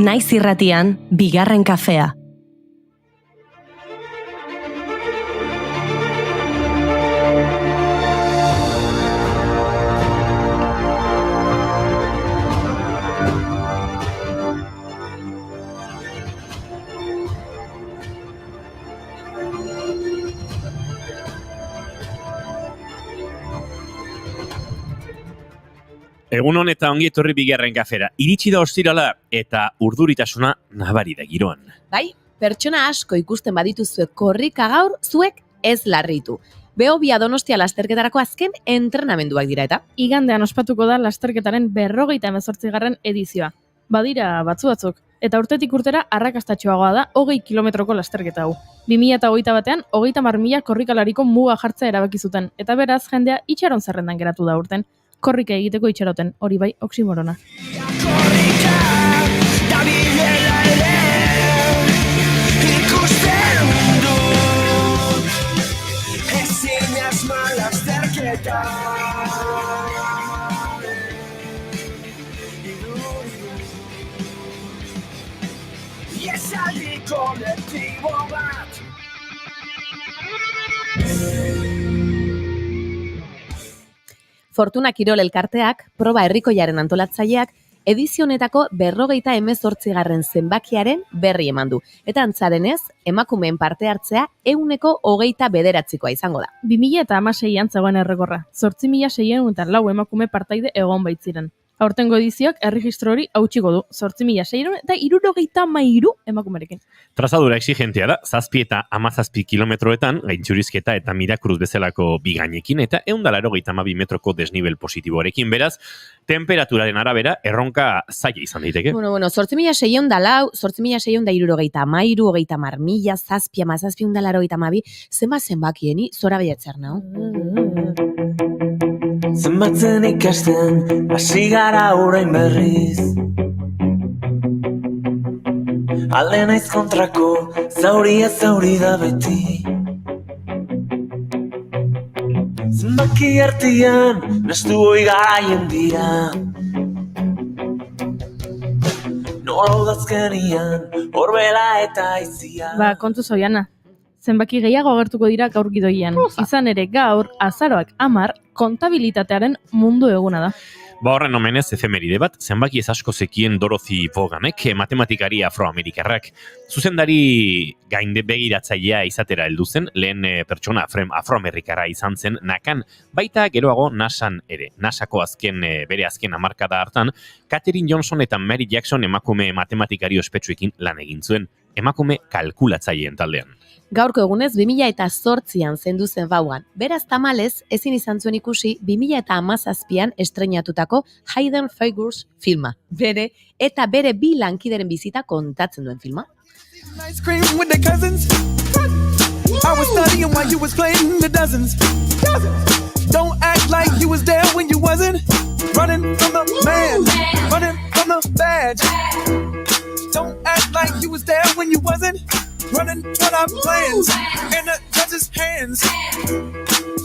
Naiz irratian, bigarren kafea. Egun eta ongi etorri bigarren kafera. Iritsi da ostirala eta urduritasuna nabari da giroan. Bai, pertsona asko ikusten badituzue korrika gaur, zuek ez larritu. Behobia Donostia lasterketarako azken entrenamenduak dira eta. Igandean ospatuko da lasterketaren 58. edizioa. Badira batzuk, eta urtetik urtera arrakastatxoagoa da 20 kilometroko lasterketa hau. 2021ean 30.000 korrikalariko muga jartzea erabaki zuten, eta beraz jendea itxaron zerrendan geratu da urten. Korrika egiteko itxaroten, hori bai oksimorona. Korrika, da bilela ere, ikusten dut, ezin asma lasterketa. Iesaldi kolektibo bat. Fortuna Kirol elkarteak, proba herrikoiaren antolatzaileak, edizio honetako 58. zenbakiaren berri eman du. Eta antzadenez, emakumeen parte hartzea 129koa izango da. 2016an zegoen errekorra, 8.604 emakume partaide egon baitziren. Aurtengo edizioak erregistro hori hautsiko du, 8.673 emakumerekin. Trazadura exigentea da, 7 eta 17 kilometroetan, gaintxurizketa eta Mirakruz bezalako bigainekin, eta 182 metroko desnivel positiboarekin, beraz, temperaturaren arabera, erronka zaila izan daiteke. Bueno, 8.604, 8.673, 30.000, 7.782, zenbakieni zora behatzer nau. Zenbatzen ikasten, hasi gara orain berriz. Alde naiz kontrako, zauria zauri da beti. Zenbaki artean, nastu hoi garaien dira. Nola udazkenian, horbela eta aizia. Ba, kontu zoiana. Zenbaki gehiago agertuko dira gaur gidoian. Izan ere gaur, azaroak 10, kontabilitatearen mundu eguna da. Ba horren omenez efemeride bat, zenbaki ez asko zekien Dorothy Vaughanek, matematikari afroamerikarrak. Zuzendari gainde begiratzailea izatera heldu zen, lehen pertsona afroamerikara izan zen nakan, baita geroago NASAn ere. NASako bere azken hamarkada hartan, Katherine Johnson eta Mary Jackson emakume matematikari ospetsuekin lan egin zuen, emakume kalkulatzaileen taldean. Gaurko egunez 2008an zendu zen Vaughan. Beraz tamalez, ezin izan zuen ikusi 2017an estreinatutako Hidden Figures filma. Bere bi lankideren bizita kontatzen duen filma. Ice cream with the cousins. I was studying while you was playing the dozens. Don't act like you was there when you wasn't. Running from the man, running from the badge. Don't act like you was there when you wasn't. Running for our plans in the judge's hands.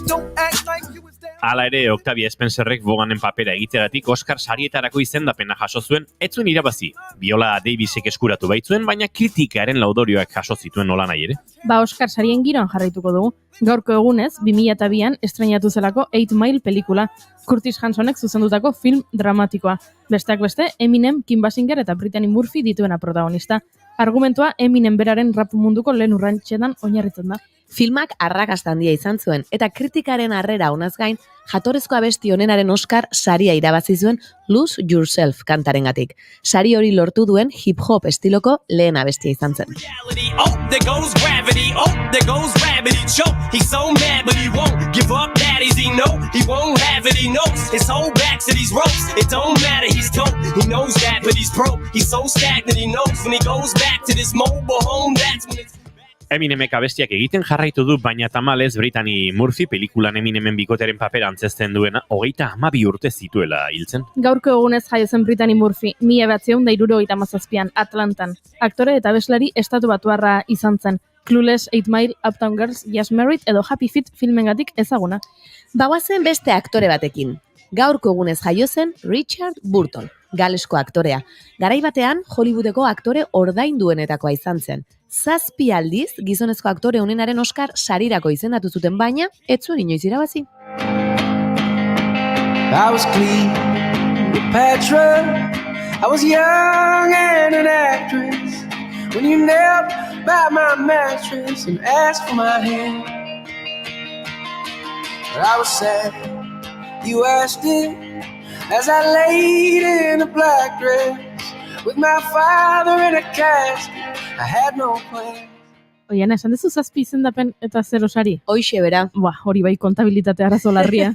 Don't act like you was there. Hala ere, Octavia Spencerrek Vaughnen papera egiteagatik Oscar sarietarako izendapena jaso zuen, ez zuen irabazi. Viola Davisek eskuratu baitzuen, baina kritikaren laudorioak jaso zituen nola nahi ere. Ba, Oscar sarien giroan jarraituko dugu. Gaurko egunez, 2002an estreinatu zelako 8 Mile pelikula, Curtis Hansonek zuzendutako film dramatikoa. Besteak beste, Eminem, Kim Basinger eta Brittany Murphy dituena protagonista. Argumentua Eminem beraren rap munduko lehen urrantxetan oinarritzen da. Filmak arrakasta handia izan zuen, eta kritikaren harrera honaz gain, jatorrezko abesti honenaren Oscar saria irabazi zuen Lose Yourself kantarengatik. Sari hori lortu duen hip-hop estiloko lehen abestia izan zen. Oh, there goes gravity. Oh, there goes gravity. Choke. He's so mad, but he won't give up. That is, he know he won't have it. He knows his whole back to these ropes. It don't matter. He's dope. He knows that, but he's broke. He's so stagnant. He knows when he goes back to this mobile home. That's when it's. Eminemek abestiak egiten jarraitu du, baina tamalez Brittany Murphy pelikulan Eminemen bikotearen papera antzesten duena 32 urte zituela hiltzen. Gaurko egunez jaio zen Brittany Murphy, 1977an Atlantan. Aktore eta abeslari estatu batuarra izan zen. Clueless, 8 Mile, Uptown Girls, Just Married edo Happy Feet filmengatik ezaguna. Bagoazen beste aktore batekin. Gaurko egunez jaio zen Richard Burton. Galesko aktorea. Garai batean, Hollywoodeko aktore ordainduenetakoa izan zen. 7 aldiz, gizonezko aktore onenaren Oscar sarirako izendatu zuten, baina ez zuen inoiz irabazi. I was Cleopatra. I was young and an actress when you knelt by my mattress and asked for my hand. But I was sad you asked it as I laid in a black dress with my father in a casket. I had no plan. Oiana, esan dezu 7 izendapen eta 0 sari? Hoixe bera. Hori bai kontabilitate arazo larria.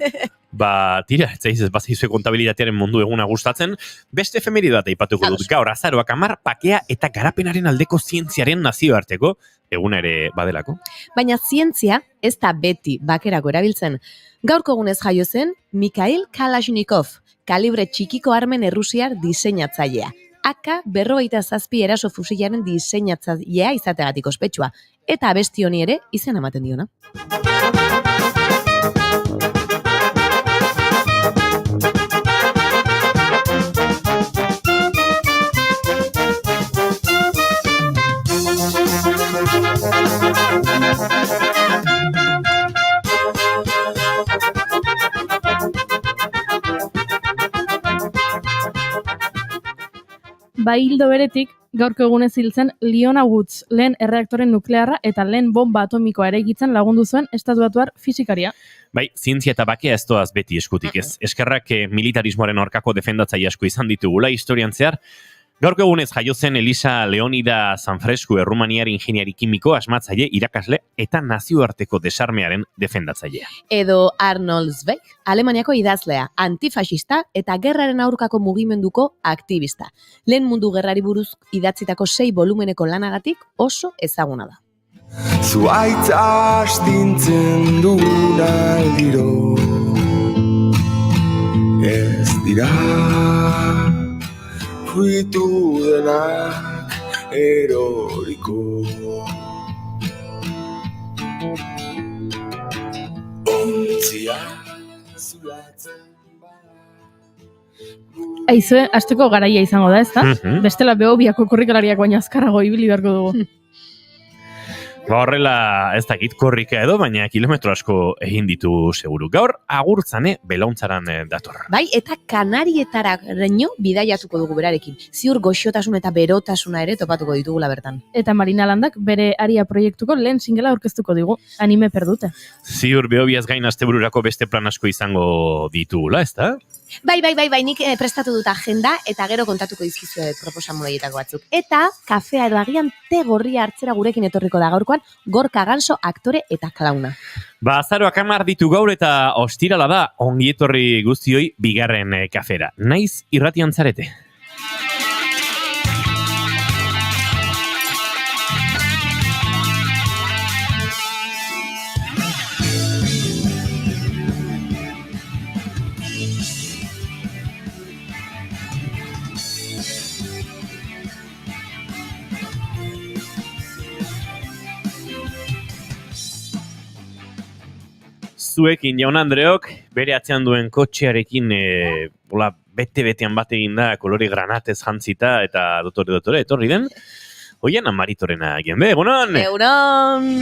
Tira, ez bazaizue kontabilitatearen mundu eguna gustatzen, beste efemeri bat aipatuko dut. Gaur, azaroak 10, pakea eta garapenaren aldeko zientziaren nazioarteko, eguna ere badelako. Baina zientzia ez da beti bakerako erabiltzen. Gaurko egunez jaio zen Mikhail Kalashnikov, kalibre txikiko armen errusiar diseinatzailea. AK-47 eraso fusilaren diseinatzailea izategatik ospetsua, eta abesti honi ere izen ematen diona. Hildo beretik, gaurko egunez hil zen Leona Woods, lehen erreaktoren nuklearra eta lehen bomba atomikoa eraikitzen lagundu zuen estatuatuar fisikaria. Zientzia eta bakea ez doaz beti eskutik ez. Eskerrak militarismoaren aurkako defendatzaile asko izan ditugula historian zehar. Gaurko egunez jaio zen Elisa Leonida Sanfrescu, Errumaniar ingeniari kimiko, asmatzaile, irakasle eta nazioarteko desarmearen defendatzailea. Edo Arnold Zweig, Alemaniako idazlea, antifasista eta gerraren aurkako mugimenduko aktivista. Lehen mundu gerrari buruz idatzitako 6 volumeneko lanagatik oso ezaguna da. Zuaitz astintzen duen aldiro ez dira fruitu denak eroriko. Ontzia zulatzen Aizue, asteko garaia izango da, ezta? Bestela behobiako korrikalariak baina azkarrago ibili beharko dugu. Horrela ez dakit korrika edo, baina kilometro asko egin ditu seguru. Gaur agurtzane belauntzaran dator. Eta Kanarietaraino bidaiatuko dugu berarekin. Ziur goxotasun eta berotasuna ere topatuko ditugula bertan. Eta Marina Landak bere aria proiektuko lehen singela aurkeztuko digu, Anime perdute. Ziur behobiaz gain astebururako beste plan asko izango ditugula, ezta? Bai, nik prestatu dut agenda eta gero kontatuko dizkizue proposamoietako batzuk. Eta kafea edo agian te gorria hartzera gurekin etorriko da gaurkoan Gorka Ganso aktore eta klauna. Azaroak 10 ditu gaur eta ostirala da, ongi etorri guztioi bigarren kafera. Naiz irratian zarete. Zuekin jaun Andreok, bere atzean duen kotxearekin bete-betean bat egin da, kolori granatez jantzita eta dotore, etorri den, hoian Amaritorena egin be, egunon! Egunon!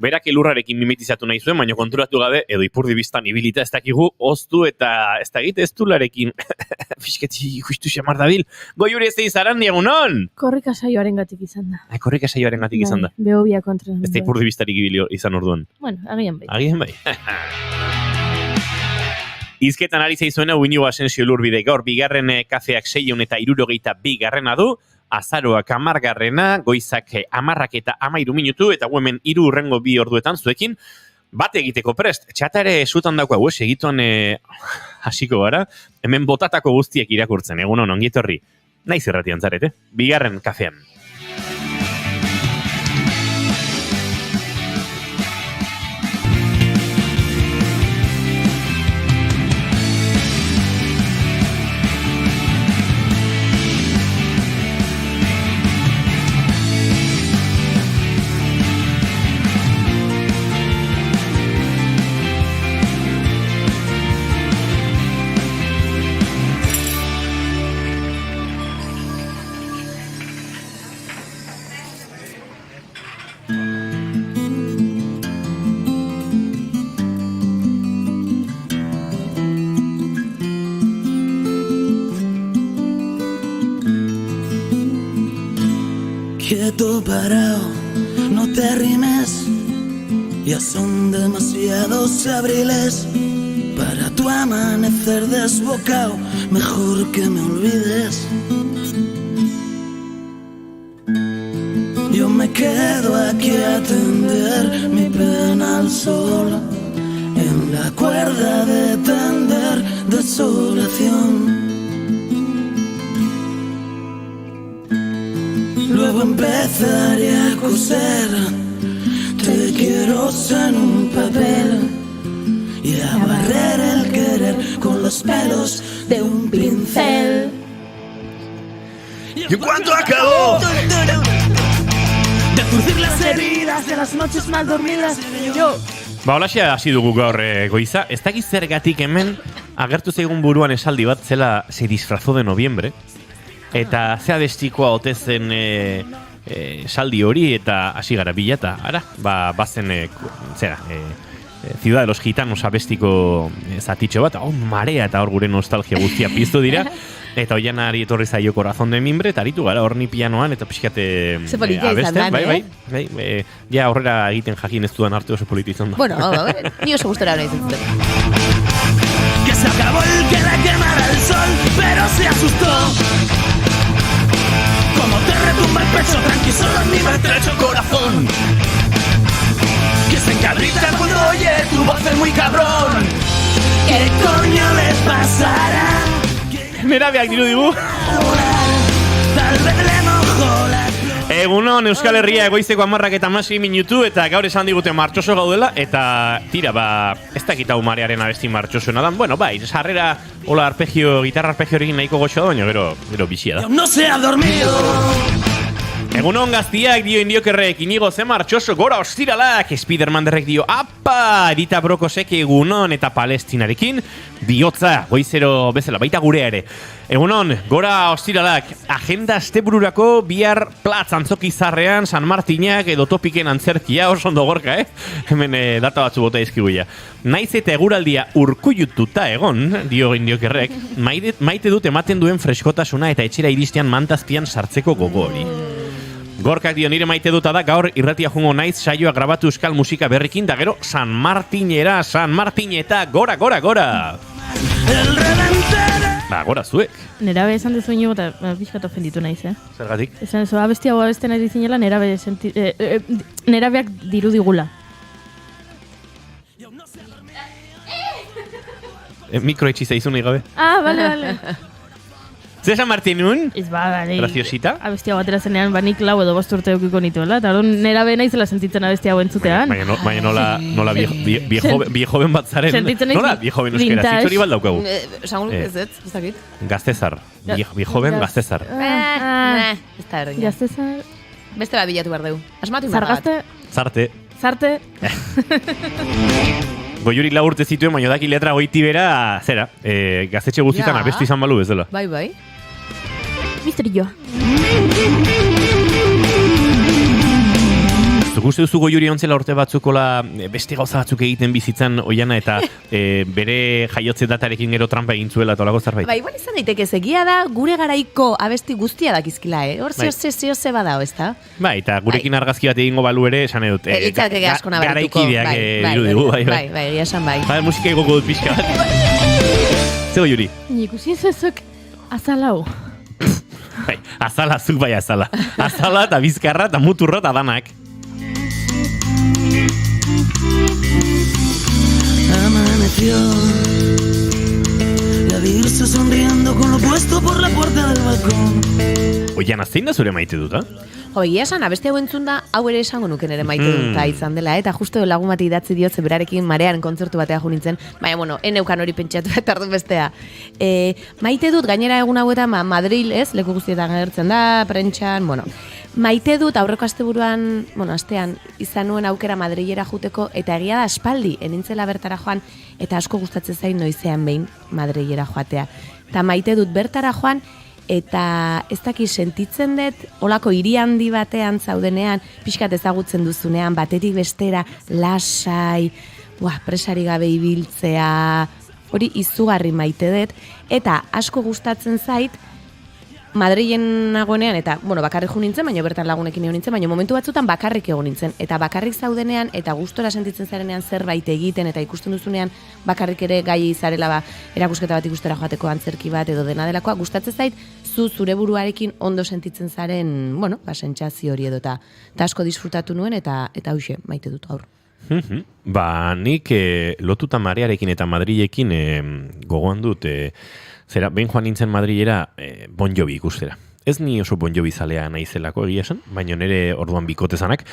Berak elurrarekin mimetizatu nahi zuen, baina konturatu gabe, edo ipurdi biztan ibilita ez dakigu, oztu eta ez dakit ez dularekin. Fisketzi justu xamar dabil. Goiuri ez izan egunon! Korrika saioaren gatik izan da. Korrika saioaren gatik izan da. Behobia kontra. Ez da ipurdi biztarik ibilio izan orduan. Bueno, agian bai. Agian bai. Izketan ari zaizuena Uiñigo Asensio Lurbide gaur bigarren kafeak 662 garrena du. Azaroak 10, goizak 10 eta 13 minutu, eta hemen 3 urrengo 2 orduetan zuekin, bat egiteko prest. Txata ere sutan daukagu, egituan hasiko gara, hemen botatako guztiek irakurtzen, egunon ongietorri. Naiz irratian zarete, bigarren kafean. quieto parado, no te arrimes. Ya son demasiados abriles para tu amanecer desbocado. Mejor que me olvides. Yo me quedo aquí a tender mi pena al sol, en la cuerda de tender desolación. Luego empezaré a coser, te quiero en un papel y a barrer el querer con los pelos de un pincel. ¿Y en cuanto acabó? De zurcir las heridas de las noches mal dormidas. Yo Ba, holaxe hasi dugu gaur goiza. Ez dakiz zergatik hemen agertu zaigun buruan esaldi bat zela se disfrazó de noviembre. Eta zea bestikoa ote zen saldi hori eta hasi gara bilata. Ara, bazen Ciudad de los Gitanos abestiko zatitxo bat. Marea eta hor gure nostalgia guztia piztu dira. Eta oianari etorri zaio Corazón de Mimbre, eta aritu gara horni pianoan, eta pixkate abesten. Bai. Ja horrera egiten jakin ez dudan arte oso politi izan da. Bueno, ni oso gustora hori izan. Que se acabó el que la quemara el sol, pero se asustó. Como te retumba el pecho, tranqui, solo en mi maltrecho corazón. Que se encabrita cuando oye tu voz es muy cabrón. ¿Qué coño les pasará? Nerabeak diru. Tal vez le mojo la... Egunon, Euskal Herria egoizeko 10:06 minutu eta gaur esan digute martxoso gaudela eta tira, ez dakit hau marearen abesti martxosoena dan. Bueno, bai, sarrera, hola gitarra arpegiorekin nahiko goxoa da, baina gero bizia da. No se ha dormido. Egunon gaztiak dio indiokerrek, inigo ze martxoso, gora ostiralak, Spiderman derrek dio, apa, Edita Brokosek egunon eta Palestinarekin, bihotza, goizero bezala, baita gurea ere. Egunon, gora ostiralak, agenda astebururako bihar Platz antzoki zarrean, San Martinak edo topiken antzerkia, oso ondo gorka, Hemen data batzu bota izkiguia. Naiz eta eguraldia urkullututa egon, dio indiokerrek, maite dut ematen duen freskotasuna eta etxera iristean mantazpian sartzeko gogo hori. Gorkak dio nire maite duta da gaur irratia jungo naiz saioa grabatu euskal musika berrikin da gero San Martineta, gora! Gora zuek. Nerabe esan dezu ino eta pixkat ofenditu naiz, Zergatik? Esan dezu, abesti hau abesten ari zinela nerabeak dirudigula. Mikro etxiza izun gabe. Bale. Zer San Martinun? Ez bale. Graciosita? Abesti hau atera zenean, nik 4 edo 5 urte eukiko nituela, eta nerabe naizela sentitzen abesti hau entzutean. Baina nola viejoven bat zaren? Nola viejoven euskera? Zitzori bat daukagu? Esango ez, ez dakit. Gaztezar. Viejoven gaztezar. Ez da erreina. Gaztezar. Beste bat bilatu behar dugu. Asmatu behar bat. Zarte. Goiuri 4 urte zituen, baina daki letra goiti bera, zera, gaztetxe guztietan abestu izan balu bezala. Bai. Misterioa. Zuk uste duzu Goiuri ontzela urte batzukola beste gauza batzuk egiten bizitzan oiana eta bere jaiotze datarekin gero trampa egin zuela eta olako zerbait? Bai, igual izan daiteke egia da gure garaiko abesti guztia dakizkila, Hor zeo badao, ez da? Bai, eta gurekin argazki bat egingo balu ere, esan edut. Litzateke asko nabarituko. Garaikideak irudigu, bai, esan bai. Musika egoko dut pixka bat. Ze Goiuri? Ikusi ezazuk azalau. Bai, azala, zuk bai azala. Azala eta bizkarra eta muturra eta danak. Amaneció, la virse sonriendo con lo puesto por la puerta del balcón. Oian, zein da zure maite duta? Egia esan, abeste hau entzun da, hau ere esango nuken ere maite duta izan dela, eta justo lagun bat idatzi diot zeberarekin marean kontzertu batea jo nintzen, baina, eneukan hori pentsatu eta ordu bestea. Maite dut, gainera egun hauetan, Madril, leku guztietan agertzen da, prentxan, maite dut aurreko asteburuan, astean, izan nuen aukera Madrilera juteko, eta egia da aspaldi, enintzela bertara joan, eta asko gustatzen zain noizean behin Madrilera joatea. Eta maite dut bertara joan, eta ez daki sentitzen dut, olako hiri handi batean zaudenean, pixkat ezagutzen duzunean, batetik bestera, lasai, presari gabe ibiltzea, hori izugarri maite dut, eta asko gustatzen zait, Madrilen nagoenean, eta, bakarrik jo nintzen, baina bertan lagunekin egon nintzen, baina momentu batzutan bakarrik egon nintzen. Eta bakarrik zaudenean, eta gustora sentitzen zarenean zerbait egiten, eta ikusten duzunean bakarrik ere gai zarela erakusketa bat ikustera joateko antzerki bat edo dena delakoa, gustatzen zait, zure buruarekin ondo sentitzen zaren, sentsazio hori edo, eta asko disfrutatu nuen, eta hoxe, maite dut gaur. Nik lotuta Marearekin eta Madrilekin gogoan dut, behin joan nintzen Madrilera Bon Jovi ikustera. Ez ni oso Bon Jovi zalea naizelako egia esan, baina nire orduan bikotezanak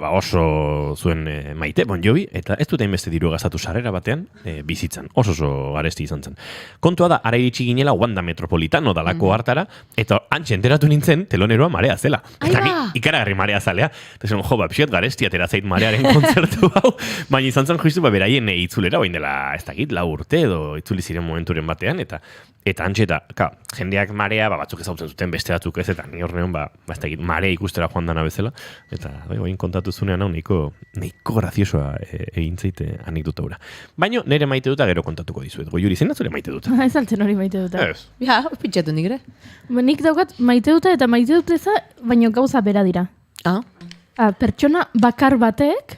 oso zuen maite Bon Jovi, eta ez dut hainbeste diru gastatu sarrera batean bizitzan, oso garesti izan zen. Kontua da, ara iritsi ginela Wanda Metropolitano dalako hartara, eta antxe enteratu nintzen teloneroa Marea zela. Eta ni ikaragarri Marea zalea, eta zen, pixet garesti atera zait Marearen kontzertu hau, baina izan zen justu beraien itzulera, bain dela, ez dakit, 4 urte edo itzuli ziren momenturen batean, eta antxe eta, jendeak Marea, batzuk ezautzen zuten beste batzuk ez, eta ni horrean, Marea ikustera joan dana bezala, eta bain kontatu zunean hau nahiko graziosoa egin zaite anekdota hura. Baina nire maite duta gero kontatuko dizuet. Goiuri, zein da zure maite duta? Ez altzen hori maite duta. Ez. Ja, pitxatu nik ere. Nik daukat maite duta eta maite duteza, baina gauza bera dira. Pertsona bakar batek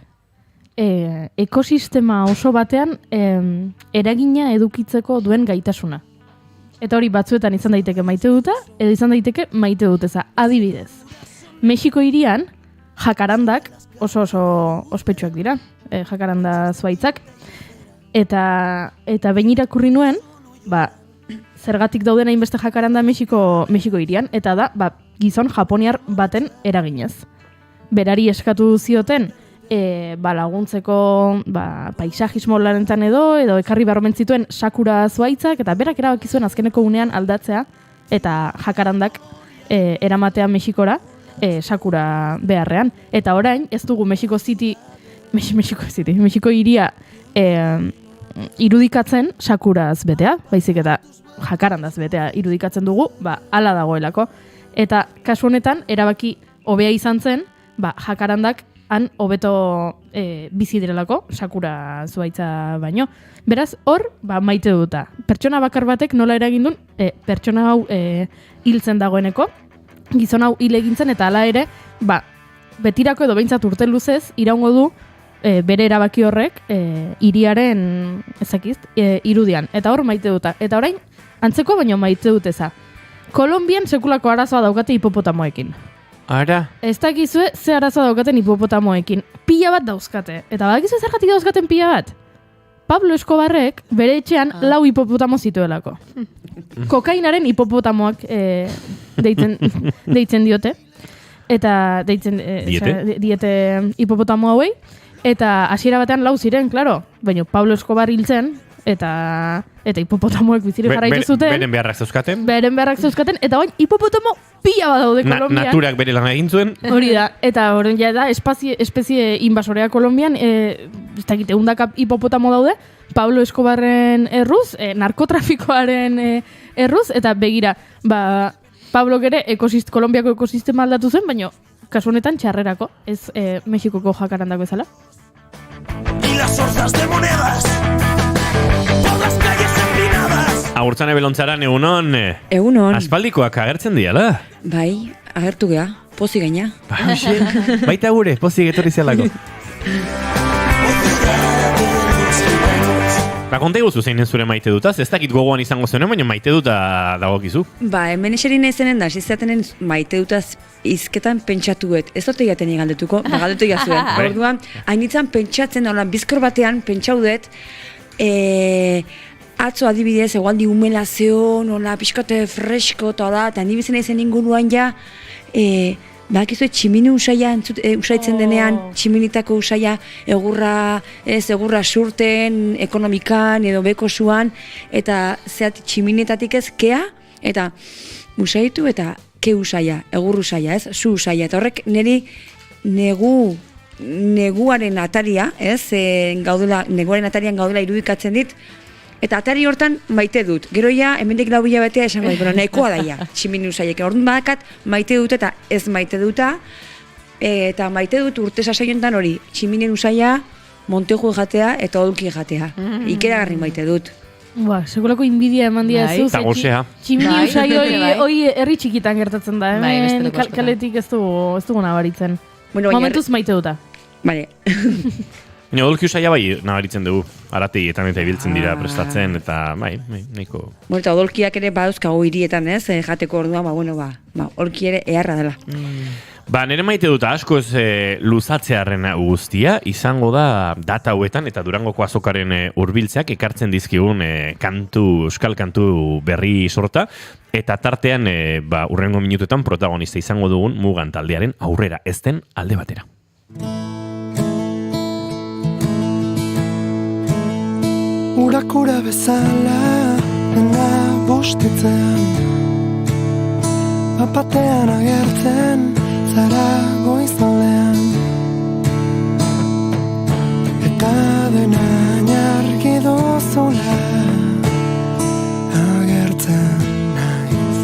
ekosistema oso batean eragina edukitzeko duen gaitasuna. Eta hori batzuetan izan daiteke maite duta, edo izan daiteke maite duteza. Adibidez, Mexiko hirian jakarandak oso ospetsuak dira, jakaranda zuaitzak. Eta behin irakurri nuen, zergatik dauden hainbeste jakaranda Mexiko hirian, eta da, gizon japoniar baten eraginez. Berari eskatu zioten, laguntzeko paisajismo lanetan edo ekarri barromen zituen sakura zuaitzak, eta berak erabaki zuen azkeneko unean aldatzea, eta jakarandak eramatea Mexikora sakura beharrean. Eta orain, ez dugu Mexiko hiria irudikatzen sakuraz betea, baizik eta jakarandaz betea irudikatzen dugu, hala dagoelako. Eta kasu honetan, erabaki hobea izan zen, jakarandak han hobeto bizi direlako, sakura zuaitza baino. Beraz, hor, maite duta. Pertsona bakar batek nola eragin duen, pertsona hau hiltzen dagoeneko, gizon hau hil egintzen, eta hala ere, betirako edo behintzat urte luzez, iraungo du bere erabaki horrek hiriaren irudian. Eta hor maite duta. Eta orain, antzeko baino maite duteza. Kolonbian sekulako arazoa daukate hipopotamoekin. Ara? Ez dakizue ze arazoa daukaten hipopotamoekin. Pila bat dauzkate. Eta badakizue zergatik dauzkaten pila bat? Pablo Escobarrek bere etxean 4 hipopotamo zituelako. Kokainaren hipopotamoak deitzen diote. Eta diete hipopotamo hauei. Eta hasiera batean 4 ziren, klaro. Baina Pablo Escobar hiltzen, eta hipopotamoek bizire jarraitu zuten. Beren beharrak zeuzkaten. Eta bain hipopotamo pila bat daude Kolonbian. Naturak bere lan egin zuen. Hori da, eta horren ja da, espezie invasorea Kolonbian, ez dakite, 100 hipopotamo daude, Pablo Escobarren erruz, narkotrafikoaren erruz, eta begira, Pablo gere Kolonbiako ekosistema aldatu zen, baina kasu honetan txarrerako, ez Mexikoko jakarandako ezala. Y las horzas de monedas por las calles empinadas. Agurtzane Belontzaran, egunon. Egunon. Aspaldikoak agertzen diala. Bai, agertu gea, pozi gaina. Baita gure, pozi etorri zelako. Konta iguzu zeinen zure maite dutaz, ez dakit gogoan izango zuen, baina maite duta dagokizu. Hemen eserin ezenen da, zizatenen maite dutaz izketan pentsatuet. Ez dute jaten galdetuko, galdetu jazuen. Orduan, hainitzan pentsatzen, bizkor batean pentsaudet, atzo adibidez, egualdi umelazio, pixkote fresko, eta ni bizena izen inguruan ja, bakizu tximini usaitzen denean, tximinitako usaia egurra surten, ekonomikan edo beko zuan, eta zeat tximinetatik ez kea, eta usaitu eta ke usaia, egur usaia, ez, zu usaia, eta horrek niri neguaren ataria, ez, neguaren atarian gaudela irudikatzen dit, eta atari hortan maite dut. Gero ja, hemendik 4 hilabetea esango dut, nahikoa daia, tximini usaiek. Orduan badakat maite dut eta ez maite duta, eta maite dut urte sasaiontan hori, tximini usaia, monteju jatea eta odulki jatea. Ikeragarri maite dut. Sekulako inbidia eman dia Bai. zu. Eta gozea. Tximini usai Bai. hoi herri txikitan gertatzen da. Bai, Hemen besteleko askotan. kaletik ez dugu nabaritzen. Bueno, baina- Momentuz maite duta. Vale. Baina odolki usaia bai nabaritzen dugu. Arategietan eta ibiltzen dira prestatzen, eta bai, nahiko... Bueno, eta odolkiak ere badauzkago hirietan, ez? Jateko orduan, olki ere eharra dela. Nire maite dut asko ez luzatzearen guztia, izango da data hauetan eta Durangoko azokaren hurbiltzeak ekartzen dizkigun euskal kantu berri sorta, eta tartean urrengo minutuetan protagonista izango dugun Mugan taldearen Aurrera ez den alde batera. Urakura bezala dena bustitzean, apatean agertzen zara goizaldean, eta dena argi duzula agertzen naiz.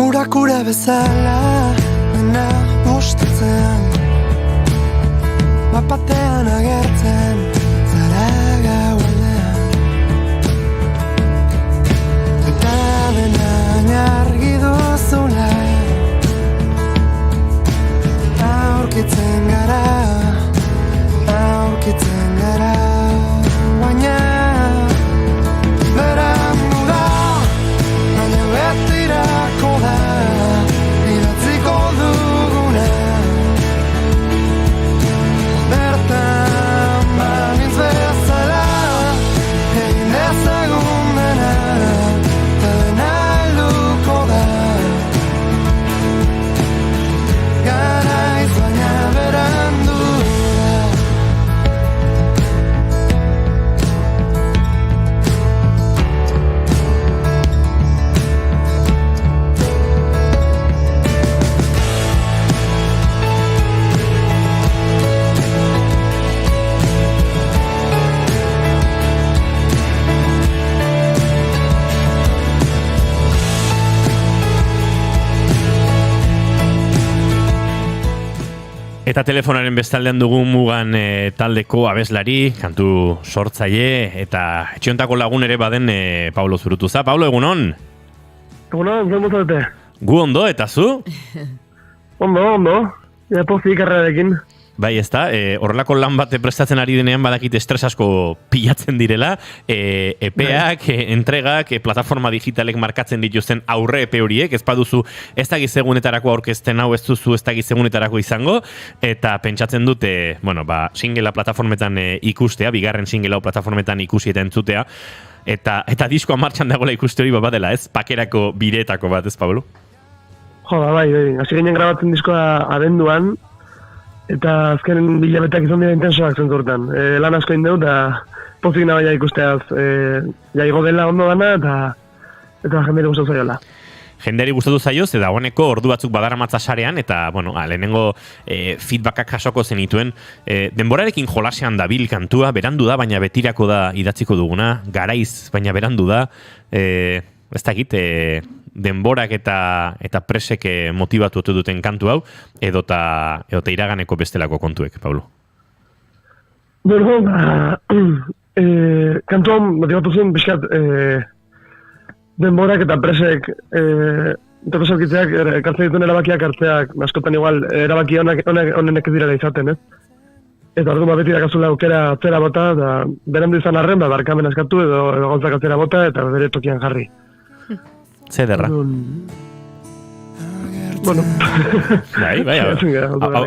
Urakura bezala dena bustitzean, bapatean agertzen zara gaualdean, eta dena argi duzula aurkitzen gara, baina berandu da, baina betirako da, idatziko duguna. Bertan banintz bezala, egin dezagun dena, eta dena helduko da. Garaiz baina berandu da. Eta telefonaren bestaldean dugu Mugan taldeko abeslari, kantu sortzaile, eta etxiontako lagun ere baden Pablo Zurutuza. Pablo, egunon? Egunon, zen dute? Gu ondo, eta zu? Ondo. Ja, pozik arrarekin. Bai, ez da, horrelako lan bat prestatzen ari denean badakit estres asko pilatzen direla, epeak, entregak, plataforma digitalek markatzen dituzten aurre epe horiek, ez baduzu ez dakiz egunetarako aurkezten hau ez duzu ez dakiz egunetarako izango, eta pentsatzen dute, singela plataformetan ikustea, bigarren singela plataformetan ikusi eta entzutea, eta diskoa martxan dagoela ikuste hori badela, ez? Pakerako biretako bat, ez, Pablo? Joda, bai, hasi ginen grabatzen diskoa abenduan, eta azken bilabetak izan dira intensoak zentzurtan. Lan asko indeu, eta pozik nabaia ikusteaz. Igo dela ondo dana, eta jenderi gustatu zaiola. Jenderi gustatu zaio, ze dagoeneko ordu batzuk badaramatza sarean, eta, lehenengo feedbackak jasoko zenituen. Denborarekin jolasean dabil kantua, berandu da, baina betirako da idatziko duguna, garaiz, baina berandu da. Ez dakit, denborak eta presek motivatu duten kantu hau, edota iraganeko bestelako kontuek, Pablo? Bueno, kantu hau motivatu zen, bizkat, denborak eta presek, eta presokitzeak, kartzen dituen erabakiak hartzeak, askotan igual, erabaki honenek ez direla izaten, ez? Eta orduan beti dakazula aukera atzera bota, eta berandu izan arren, barkamen askatu edo gauzak atzera bota, eta bere tokian jarri. Zederra. Bueno. Bai,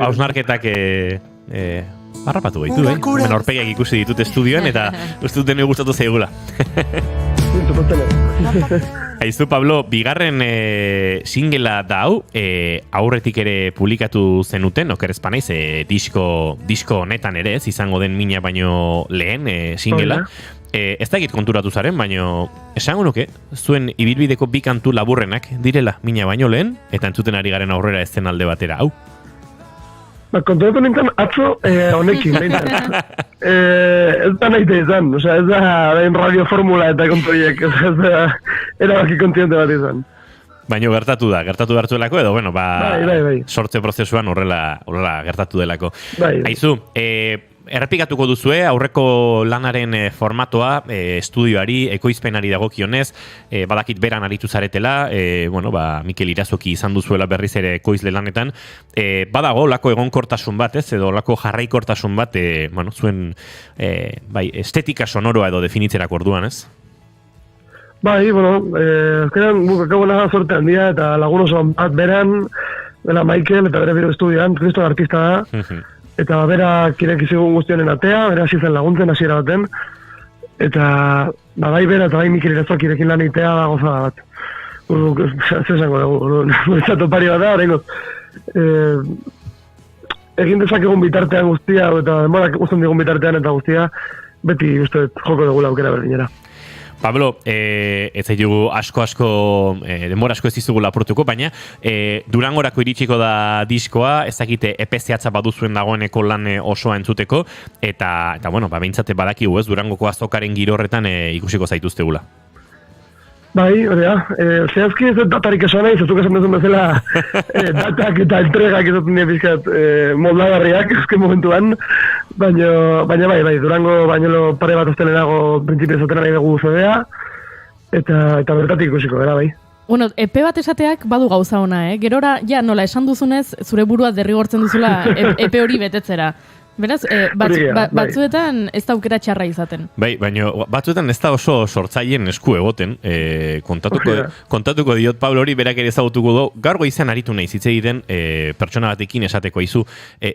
hausnarketak harrapatu gaitu, aurpegiak ikusi ditut estudioan, eta uste dut dene gustatu zaigula. Aizu, Pablo, bigarren singela da hau, aurretik ere publikatu zenuten, oker espanaiz, disko honetan ere ez, izango den mina baino lehen singela. Ez da egit konturatu zaren, baino esango nuke, zuen ibilbideko bi kantu laburrenak direla mina baino lehen, eta entzuten ari garen Aurrera ez den alde batera, hau? Konturatu nintzen atzo honekin, behintzen. Ez da nahi izan, ez da radio formula eta kontuiek, ez da erabaki kontiente bat izan. Baina gertatu hartuelako, edo, bueno, Bai. sortze prozesuan horrela gertatu delako. Bai. Aizu, errepikatuko duzue, aurreko lanaren formatoa, estudioari, ekoizpenari dagokionez, badakit beran aritu zaretela, Mikel Irazoki izan duzuela berriz ere ekoizle lanetan, badago lako egonkortasun bat, edo lako jarraikortasun bat, zuen estetika sonoroa edo definitzerako orduan, ez? Bai, azkenean gukakabona sorte handia eta lagun oso bat beran, dela Michael eta bere bero estudioan, kriston artista da, eta berak irekizigun guztionen atea, bera hasi zen laguntzen hasiera baten, eta bai bera eta bai Mikel Irazoki irekin lan itea da gozada bat. Zesango dugu, nuetzatu pari bat da, horrengo. Egin dezakegun bitartean guztia, eta denborak guztien digun bitartean eta guztia, beti uste joko dugu aukera berdinera. Pablo, ez zaitugu asko denbora asko ez dizugu lapurtuko, baina Durangorako iritsiko da diskoa, ez dakite EP zehatza baduzuen dagoeneko lan osoa entzuteko, eta behintzate badakigu, ez, Durangoko azokaren giro horretan ikusiko zaituztegula. Bai, hori da, zehazki ez datarik esan nahi, zezuk esan duzun bezala datak eta entregak izaten dira pizkat moldagarriak ezken momentuan, baina bai, Durango bainolo pare bat aztelenago printzipio esaten nahi dugu zedea, eta bertatik ikusiko, gara bai. Bueno, EP bat esateak badu gauza ona, Gerora, ja, nola esan duzunez, zure burua derrigortzen duzula EP hori betetzera. Beraz, batzuetan ez da aukera txarra izaten. Bai, baina batzuetan ez da oso sortzaileen esku egoten. Kontatuko diot Pablo hori berak ere ezagutuko du. Gaur goizean aritu nahi zitze egiten pertsona batekin esateko izu.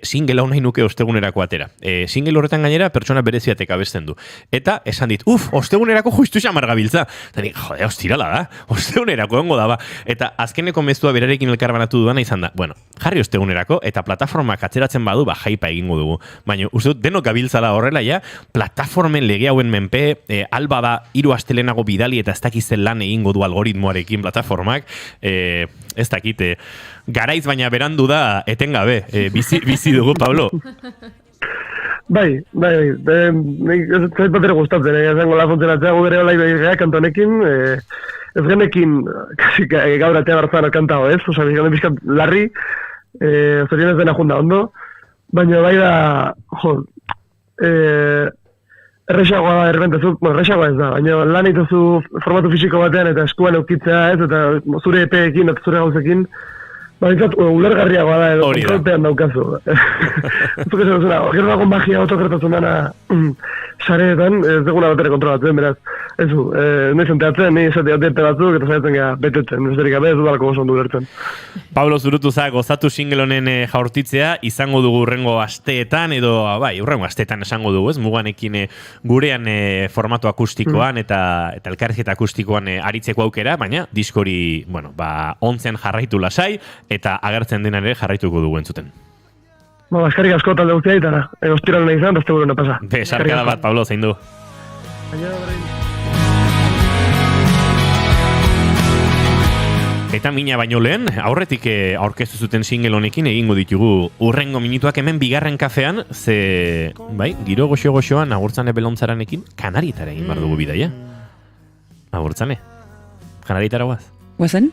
Single hau nahi nuke ostegunerako atera. Single horretan gainera pertsona bereziatek abesten du. Eta esan dit, ostegunerako justu xamar gabiltza. Eta nik, ostirala da, ostegunerako ongo da ba. Eta azkeneko mezua berarekin elkarbanatu duana izan da. Bueno, jarri ostegunerako eta plataformak atzeratzen badu, jaipa egingo dugu. Baina, uste dut, denok gabiltzala horrela, ja, plataformen lege hauen menpe, alba da, 3 astelenago bidali eta ez dakizen lan egingo du algoritmoarekin plataformak, ez dakit, garaiz baina berandu da, etengabe, bizi dugu, Pablo. Bai, zait bat ere gustatzen, zango la funtzionatzea gu bere olai behirgeak kantonekin, ez genekin, gaur atea barzan kantago ez, oza, bizkan bizkat larri, zorien ez dena junda ondo, baina bai da, errexagoa da, errexagoa ez da, baina lan ituzu formatu fisiko batean eta eskuan eukitzea ez, eta zure EP-ekin eta zure gauzekin, baina ulergarriagoa da edo kontrolpean daukazu. Zuk esan duzuna, gero dago magia autokratatzen dana sareetan, ez duguna batere kontrolatzen, beraz. Ezu, nahi zenteatzen, nahi esatea derte batzuk, eta zaitzen gara betetzen, besterik gabe ez dudalako oso ondo lertzen. Pablo Zurutuza, gozatu single honen jaurtitzea, izango dugu urrengo asteetan, edo, urrengo asteetan esango dugu, ez? Muganekin gurean formatu akustikoan eta elkarrizketa akustikoan aritzeko aukera, baina diskori, ontzen jarraitu lasai, eta agertzen dena ere jarraituko dugu entzuten. Eskarrik asko talde guztia ditara, ostiral nahi izan, dazte buruna pasa. Besarkada bat, Pablo, zein du. Eta mina baino lehen, aurretik aurkeztu zuten single honekin egingo ditugu urrengo minutuak hemen bigarren kafean, ze, giro goxo-goxoan agurtzane belontzaranekin Kanarietara egin bar dugu bidaia. Agurtzane, Kanarietara guaz? Guazen?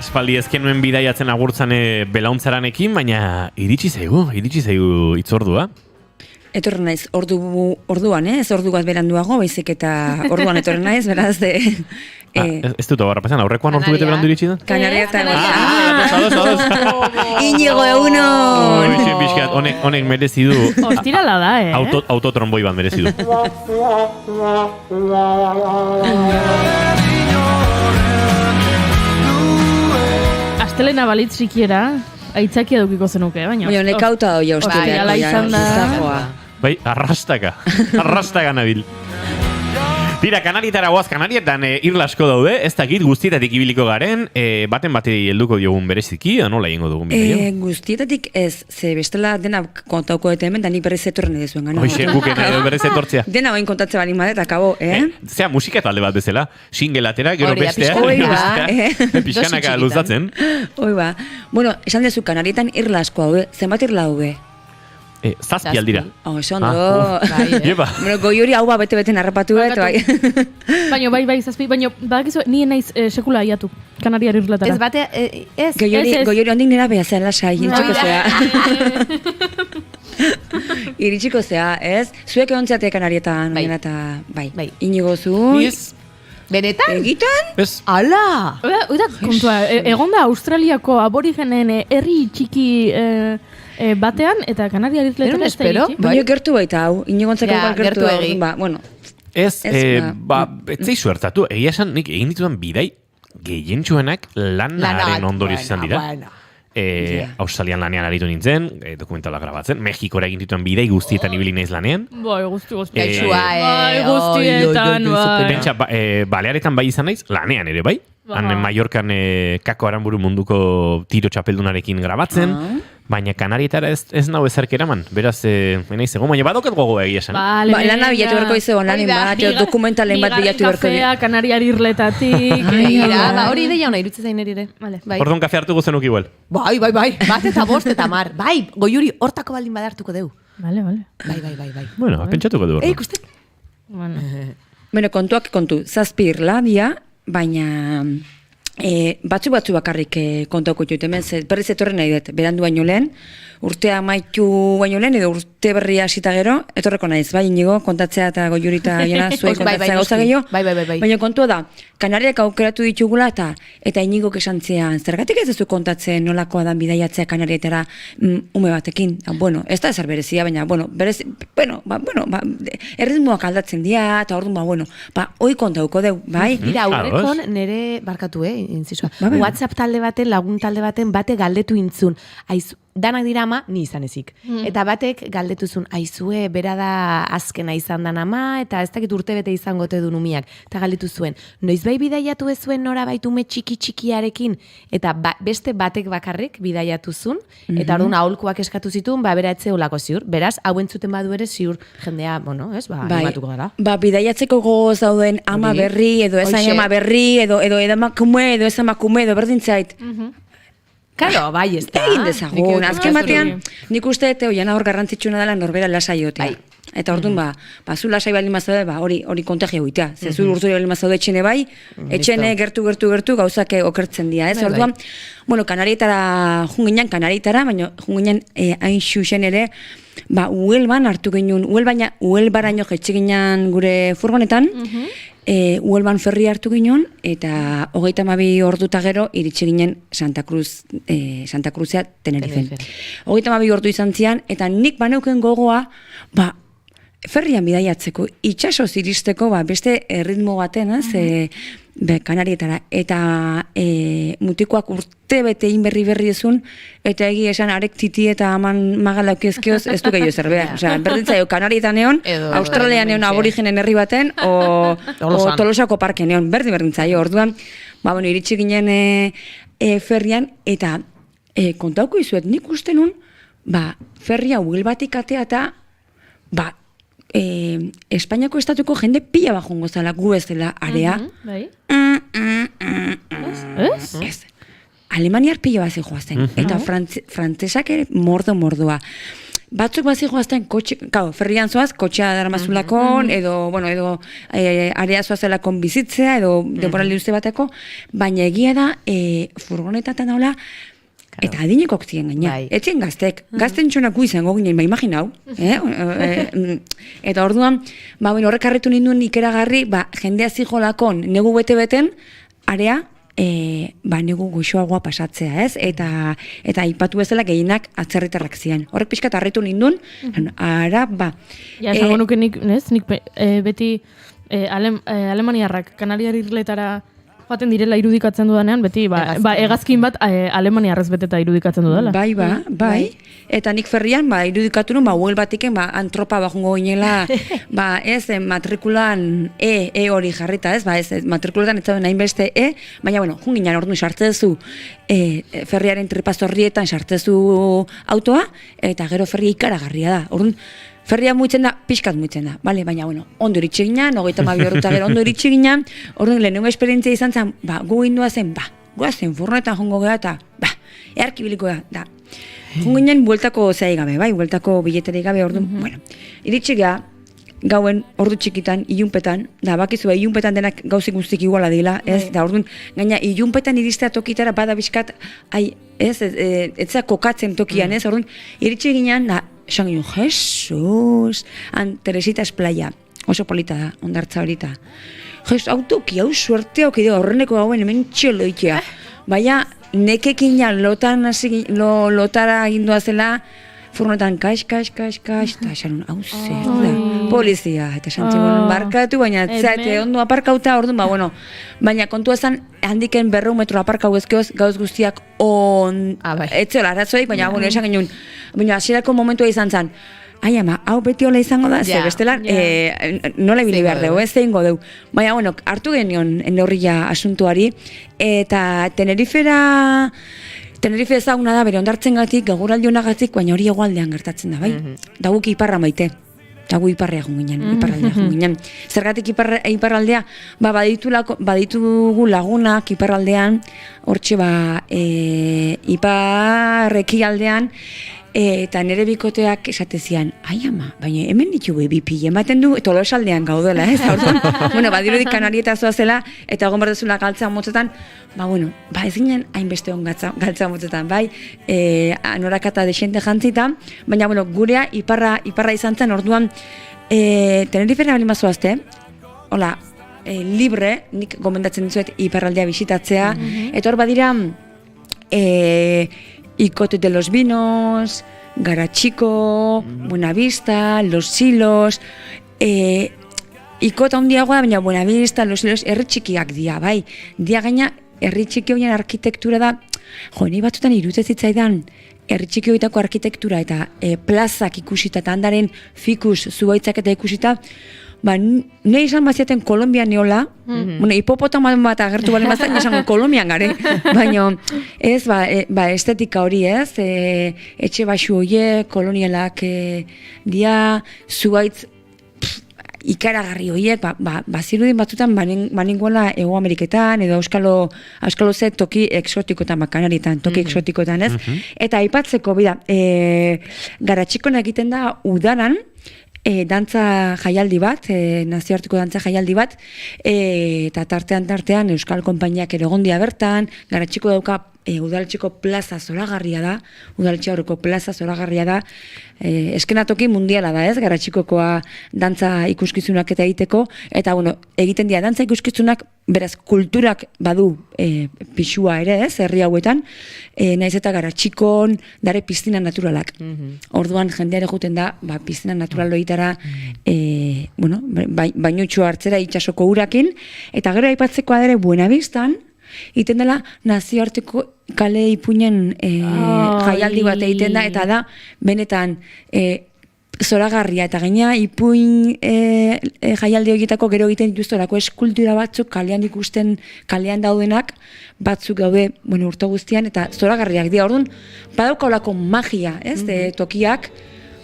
Aspaldi ezkenuen bidaiatzen agurtzane belauntzarenekin, baina iritsi zaigu itzordua. Etorren naiz orduan, ez ordu bat beranduago, baizik eta orduan etorren naiz, beraz de... Ez dut abarra pasan, aurrekoan ordu bete berandu iritsi da? Kanariak eta ados. Inigo egunon! Honek merezi du... Ostirala da, Autotromboi bat merezi du. Astelena balitz sikiera, aitzakia dukiko zenuke, baina... Baina nekauta doia ostirako. Bai, arrastaka nabil. Tira, Kanarietara goaz, Kanarietan irla asko daude, ez dakit guztietatik ibiliko garen, baten batei helduko diogun bereziki, nola egingo dugun bidea? Guztietatik ez, ze bestela dena kontauko eta hemen, da nik berez etorren edizuen gana. Hoxe, guken berez etortzea. Dena oin kontatze bali madet, akabo, Zea, musika talde bat bezala, single atera, gero Hori da, bestea, pixkanaka luzatzen. Hoi ba, bueno, esan dezu Kanarietan irla asko daude, zenbat irla daude? Zazpi aldira. Oso ondo. Bueno, goiuri hau bete-beten harrapatu eta bai. Baina, zazpi, baina, badakizu, nien naiz sekula aiatu, Kanariar irlatara. Ez bate, ez. Goiuri ondik nera beha zela sai, iritsiko zea. Iritsiko zea, ez? Zuek egon zeate Kanarietan, eta bai. Inigo zu. Benetan? Egitan? Ez. Ala! Oida, kontua, egon da Australiako aborigenen herri txiki batean, eta Kanariar irletara ez da iritsi. Baina gertu baita hau, inigontzeko gertu egin. Bueno. Ez zeizu hartatu, egia esan nik egin ditudan bidai gehientsuenak lanaren ondorioz izan dira. Australian lanean aritu nintzen, dokumentala grabatzen, Mexikora egin dituen bidei guztietan ibili naiz lanean. Bai, guztietan. Pentsa, Balearetan bai izan naiz, lanean ere bai. Han Mallorcan Kako Aranburu munduko tiro txapeldunarekin grabatzen, baina Kanarietara ez nau ezark eraman. Beraz, menaiz egon, baina badokat gogoa egia esan. Lana bilatu berko izan, lanin bat, dokumentalen bat bilatu berko. Bigarren kafea, Kanariar irletatik. Hori ideia hona irutze zain erire. Orduan kafe hartuko zenuk igual. Bai. Bat eta bost eta mar. Bai, goiuri hortako baldin badartuko deu. Vale. Bai. Bueno, pentsatuko du. Ikusten. Bueno, kontuak kontu. Zazpi irladia, baina batzu bakarrik kontauko jut hemen, berriz etorren nahi dut, berandu baino lehen, urtea amaitu baino lehen, edo urte berria hasita gero, etorreko naiz, bai inigo, kontatzea eta goiurita jena zuek kontatzea gauza gehiago, baina kontua da, Kanariak aukeratu ditugula eta inigok esan zean, zergatik ez duzu kontatzen nolakoa da bidaiatzea Kanarietara ume batekin, bueno, ez da ezer berezia, baina, erritmoak aldatzen dira, eta orduan, hoi kontauko deu, bai? Mira, aurrekon nere barkatu, inzizua, WhatsApp talde baten, lagun talde baten, bate galdetu intzun, danak dira ama, ni izan ezik. Eta batek galdetuzun, aizue, bera da azkena izan dan ama, eta ez dakit urte bete izango te dun umiak. Eta galdetu zuen, noiz bai bidaiatu ez zuen nora baitume txikiarekin, eta beste batek bakarrik bidaiatu zun, eta orduan aholkuak eskatu zituen, bera etze olako ziur. Beraz, hau entzuten badu ere ziur jendea, animatuko gara. Bidaiatzeko gogoz dauden ama berri, edo ez ama berri, edo emakume, edo ez emakume, edo berdintzait. Claro, bai, ez da. Egin dezagun. Azken batean, nik uste oian hor garrantzitsuna dela norbera lasai jotea. Eta orduan, zu lasai baldin mazaude, hori kontagia huitea. Zezu urturi baldin mazaude etxene bai, etxene gertu gauzak okertzen dira, ez? Orduan, Kanarietara junginan, baina junginan hain xuxen ere, Uelban hartu ginen, Uelbaraino jetxe ginen gure furgonetan, Uelban ferri hartu ginen, eta 32 orduta gero iritsi ginen Santa Cruzea Tenerifen. 32 ordu izan zian, eta nik baneuken gogoa, ferrian bidaiatzeko, itxasoz iristeko, beste ritmo baten, Kanarietara, eta mutikoak urte bete berri ezun, eta egi esan arek titi eta aman magalaukezkioz ez du gehiago zerbea. Berdintzaio Kanarietan egon, Australian egon aborigenen herri baten, o Tolosako parken egon, berdintzaio. Orduan, iritsi ginen ferrian, eta kontauko izuet, nik uste nun, ferria Uelbatik atea eta, Espainiako estatuko jende pila bajongo zela gu ez dela area. Ez? Alemaniar pila bat zijoazten. Eta frantzesak ere mordoa. Batzuk bat zijoazten ferrian zoaz, kotxea daramazulakon, edo area zoazelakon bizitzea, edo denboraldi uste bateko, baina egia da furgonetatan daula, eta adinekok ziren gaina. Etzen gaztek. Gazten txonaku izango ginen, imaginau. Eta orduan, horrek harritu ninduen ikeragarri, jendea zijolakon negu bete-beten, area, negu goxoagoa pasatzea, ez? Eta ipatu bezala gehienak atzerritarrak ziren. Horrek pixkat harritu ninduen, ara, esango nuke nik beti Alemaniarrak Kanariar irletara Joaten direla irudikatzen dudanean, beti hegazkin bat Alemaniarrez beteta irudikatzen dudala. Bai. Eta nik ferrian, irudikatu nun, huel batiken, antropa bajungo ginela, ez, matrikulan E hori jarrita, ez, ez, matrikuletan ez zauden hainbeste baina, junginan orduan sartzezu ferriaren tripazorrietan sartzezu autoa, eta gero ferria ikaragarria da, orduan, ferria muitzen da, pixkat muitzen da, bale? Baina, ondo iritsi ginen, 32 orduta gero ondo iritsi ginen, orduan lehenengo esperientzia izan zen, gu gindua zen, goazen, furnetan jongo geha eta, erkibiliko da. Jongo ginen bueltako zei gabe, bueltako bileteri gabe, orduan, iritsi geha, gauen ordu txikitan, ilunpetan, da bakizu ilunpetan denak gauzik guztik iguala dila, ez? Da orduan, gaina ilunpetan iristea tokitara bada bizkat, ez kokatzen tokian, ez? Orduan, iritsi ginen, esan ginen, Jesus, Teresitas playa, oso polita da, ondartza horita. Jesus, autoki, hau suerte hauki dugu, horreneko gauen hemen txoloitea. Baina, nekekin lotara gindua zela, furnotan kaix, eta esan hau zer da, polizia, eta esan txibon barkatu, baina zate ondo aparkauta, orduan, baina kontua zen, handiken 200 metro aparkau ezkeoz, gauz guztiak etxola arazoik, baina esan genuen, baina hasierako momentua izan zen, ai ama, hau beti hola izango da, ze bestela, nola ibili behar dugu, ez zeingo dugu. Baina, hartu genion neurria asuntuari, eta Tenerife ezaguna da, bere ondartzen gatik, gaguraldionagatik, baina hori egualdean gertatzen da, bai? Daguk iparra maite. Dagu iparrea junginen. Zergatik iparraldea, baditugu lagunak iparraldean, hortxe iparrekialdean, eta nire bikoteak esatezian, ai ama, baina hemen ditugu bipile ematen du, Tolosaldean gaudela, ez? Badirudik Kanarieta zoazela, eta egon berdezula galtza motzetan, ez ginen hainbeste hon galtza motzetan, anorakata desente jantzita, baina, gurea iparra izan zen, orduan, Tenerifera bali mazoazte, hola, libre, nik gomendatzen dizuet iparraldea bisitatzea, eta hor badira, Icote de los Vinos, Garachico, Buenavista, Los Silos, Ikota handiagoa, baina Buenavista, Los Silos, herri txikiak dia, bai. Dia gaina, herri txiki horien arkitektura da, nahi batzutan irutezitzaidan, herri txiki horietako arkitektura eta plazak ikusita eta handaren fikus zuaitzak eta ikusita, nahi izan baziaten Kolombian neola, hipopotaman bat agertu balen bazan, esango Kolombian gare, baina ez, estetika hori ez, etxe baxu horiek, kolonialak dia, zuaitz ikaragarri horiek, bazirudin batzutan baningoela Ego Ameriketan, edo Euskalo ze toki eksotikotan, Kanarietan, toki eksotikotan ez, eta aipatzeko, Garatxikon egiten da udaran, dantza jaialdi bat, nazioarteko dantza jaialdi bat, eta tartean Euskal Konpainiak ere egondia bertan, Garatxiko dauka udaletxeko plaza zoragarria da, udaletxe aurreko plaza zoragarria da, eskenatoki mundiala da ez, Garatxikokoa dantza ikuskizunak eta egiteko, eta egiten dira dantza ikuskizunak, beraz kulturak badu pixua ere ez, herri hauetan, naiz eta Garatxikon dare piztina naturalak. Orduan jendeare juten da, piztina natural loitara, bainutxo hartzera itxasoko urakin, eta gero aipatzekoa ere Buenavistan, iten dela nazioarteko kale ipuinen jaialdi bat egiten da, eta da, benetan, zoragarria, eta gaina ipuin jaialdi horietako gero egiten dituztorako eskultura batzuk kalean ikusten, kalean daudenak, batzuk gaude, urte guztian, eta zoragarriak dira, orduan, badaukaolako magia, ez, tokiak,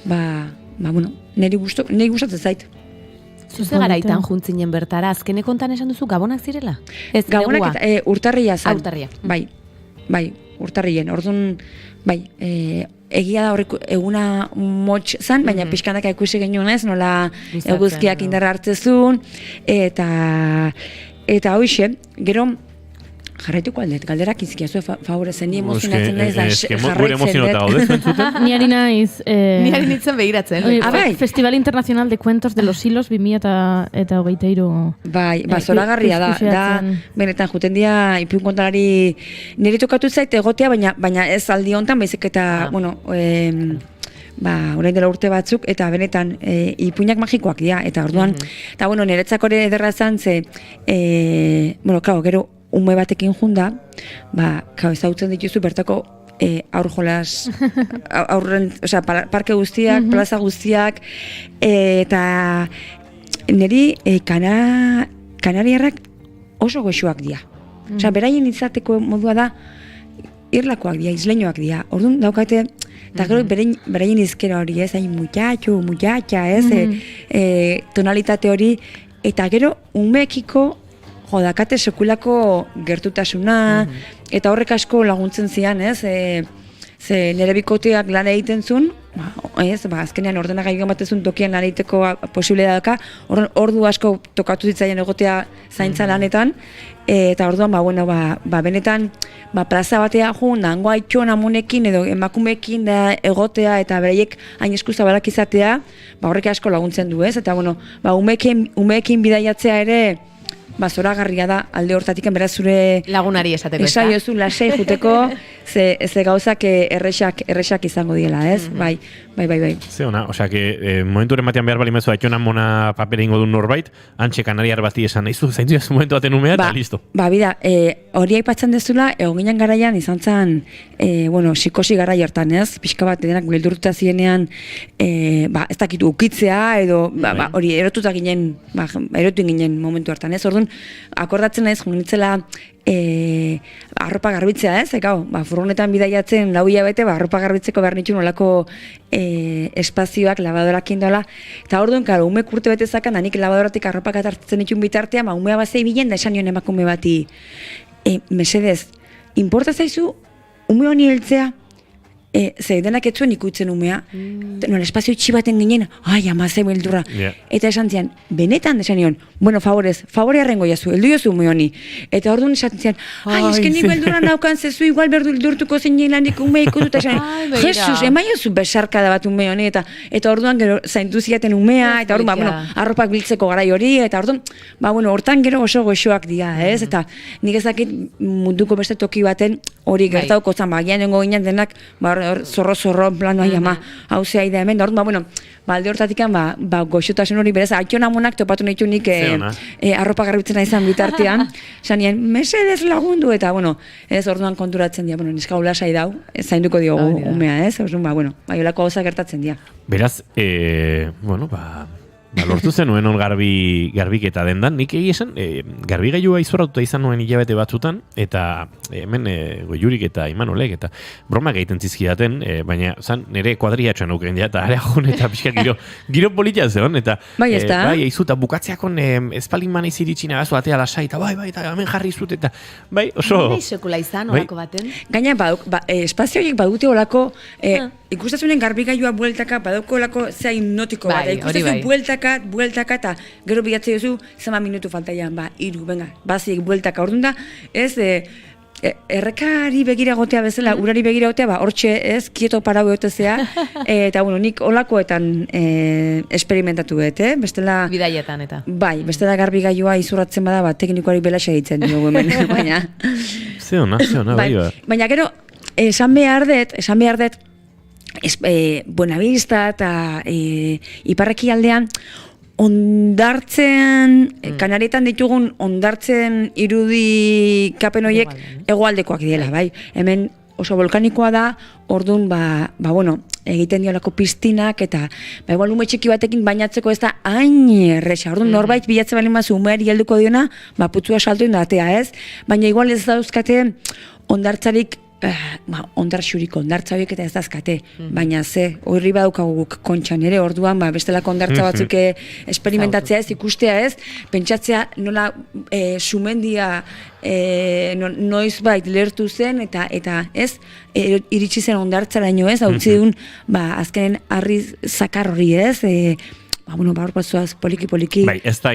niri gustatzen zait. Zuze garaitan juntzinen bertara, azkeneko ontan esan duzu gabonak zirela? Ez negua? Gabonak urtarria zan. Urtarria. Bai, urtarrien. Orduan, egia da horrek eguna motx zan, baina pixkanaka ikusi genuen ez, nola eguzkiak indarra hartzezun, eta hoxe, gero, jarraituko aldet, galderak izkiazu favorezen, ni emozionatzen naiz da jarraitzen dut. Ni ari naiz... Ni ari nintzen begiratzen. Festival Internacional de Cuentos de los Silos 2023. Bai, zoragarria da, benetan, juten dia ipuin kontalari nire tokatu zait egotea, baina ez aldi hontan, baizik eta, orain dela urte batzuk, eta benetan ipuinak magikoak dira, eta orduan, eta niretzako ere ederra zan, ze, gero, ume batekin junda, ezautzen dituzu bertako aurjolas, osea, parke guztiak, plaza guztiak, eta niri kanariarrak oso goxoak dira. Osea, beraien izateko modua da, irlakoak dira, isleñoak dira. Orduan daukate, eta gero beraien izkera hori, ez, hain muchacha, ez, tonalitate hori, eta gero umeekiko dakate sekulako gertutasuna, eta horrek asko laguntzen zian, ez, ze nire bikoteak lan egiten zuen, azkenean ordenagailu batezun tokian lan egiteko posible daka, ordu asko tokatu zitzaien egotea zaintza lanetan, eta orduan, benetan, plaza batea joan, hango aitxon amunekin edo emakumeekin da egotea eta bereiek hain eskuzabalak izatea, horrek asko laguntzen du, ez? Eta, umeekin bidaiatzea ere, zoragarria da alde hortatik, beraz zure lagunari esateko, ez da? Esaiozu lasei juteko, ze gauzak erresak izango diela, ez? Bai. Ze ona, osea, momenturen batean behar bali mezu aitxona mona papera ingo duen norbait, antxe kanariar bati esan nahizu, zaintu ez momentu baten umea, eta listo. Bida, hori aipatzen dezula, egon ginen garaian izan zen, psikosi garai hartan, ez? Pixka bat denak beldurtuta zienean, ez dakitu ukitzea, edo, hori, erotu ginen momentu hartan, ez? Orduan, akordatzen naiz, junitzela, arropa garbitzea, ez? Furgonetan bidaiatzen lau hilabete, arropa garbitzeko behar nitxun olako espazioak labadorak indola. Eta orduan, umek urte bete zakan, da nik labadoratik arropak atartzen nitxun bitartean, umea bazei bilen, da esan nion emakume bati, mesedez, importa zaizu, ume honi heltzea, ze denak etzuen ikutzen umea, nola espazio itxi baten ginen, amazei beldurra. Eta esan zian, benetan esan nion, favore arrengo jazu, heldu jozu ume honi. Eta orduan esan zian, esken nik beldurra naukan zezu, igual beldurtuko zein lanik ume ikutu, eta esan, Jesus, emaiozu besarkada bat ume honi, eta orduan gero zaintu ziaten umea, eta orduan, arropak biltzeko garai hori, eta orduan, hortan gero oso goxoak dira, ez? Eta nik ezakit munduko beste toki baten hori gertauko zan, gian dengo ginen denak, zorro, plano, hauzea idea hemen, orduan, alde hortatik, goxotasun hori berez, aitxonamunak topatu nahitu nik arropa garbitzen izan bitartean, zanien, mesedez lagundu, eta, ez orduan konturatzen dira, niska ulasai dau, zainduko diogu umea, ez? Orduan, olako gauza gertatzen dira. Beraz, lortu zenuen hon garbiketa dendan, nik esan, garbigailua izorratuta izan nuen hilabete batzutan, eta hemen Goiurik eta Imanolek, eta bromak egiten zizkidaten, baina nire kuadriatxoan auken ja, eta areagun, eta pixka giro politia zeon, eta eizu, eta bukatzeakon espalin maneiz iritxina gazu, atea lasai, eta eta hemen jarri zut, eta oso... Nahi sekula izan, olako baten? Gaina, espazio horiek badute olako, ikustazunen garbigailua bueltaka, badauko olako zea hipnotiko bat, ikustazuen bueltaka, eta gero bilatzea duzu, zama minutu faltaian, 3, bazik bueltaka, orduan da, ez, errekari begira gotea bezala, urari begira gotea, hortxe, ez, kieto parau egotezea, eta, nik olakoetan esperimentatu dut, bestela... Bidaietan, eta. Bai, bestela garbigailua izurratzen bada, teknikoari belaxa egiten dugu hemen, baina... Zeona, bai. Baina gero, esan behar dut, Buenavista eta Iparreki aldean ondartzen, Kanarietan ditugun ondartzen irudikapen horiek hegoaldekoak direla, bai. Hemen oso volkanikoa da, orduan, egiten diolako piztinak, eta, igual ume txiki batekin bainatzeko ez da hain erresa. Orduan, norbait bilatze balin mazu umeari helduko diona, putzua saltu indatea, ez? Baina igual ez dauzkate ondartzarik ondartxuriko, ondartza horiek eta ez dazkate, baina horri badaukagu kontxan ere, orduan, bestelako ondartza batzuk esperimentatzea ez, ikustea ez, pentsatzea nola sumendia noiz bait lertu zen, eta ez, iritsi zen ondartzaraino ez, hautzi duen, azkenen harri zakar hori ez, hor batzuaz poliki. Bai, ez da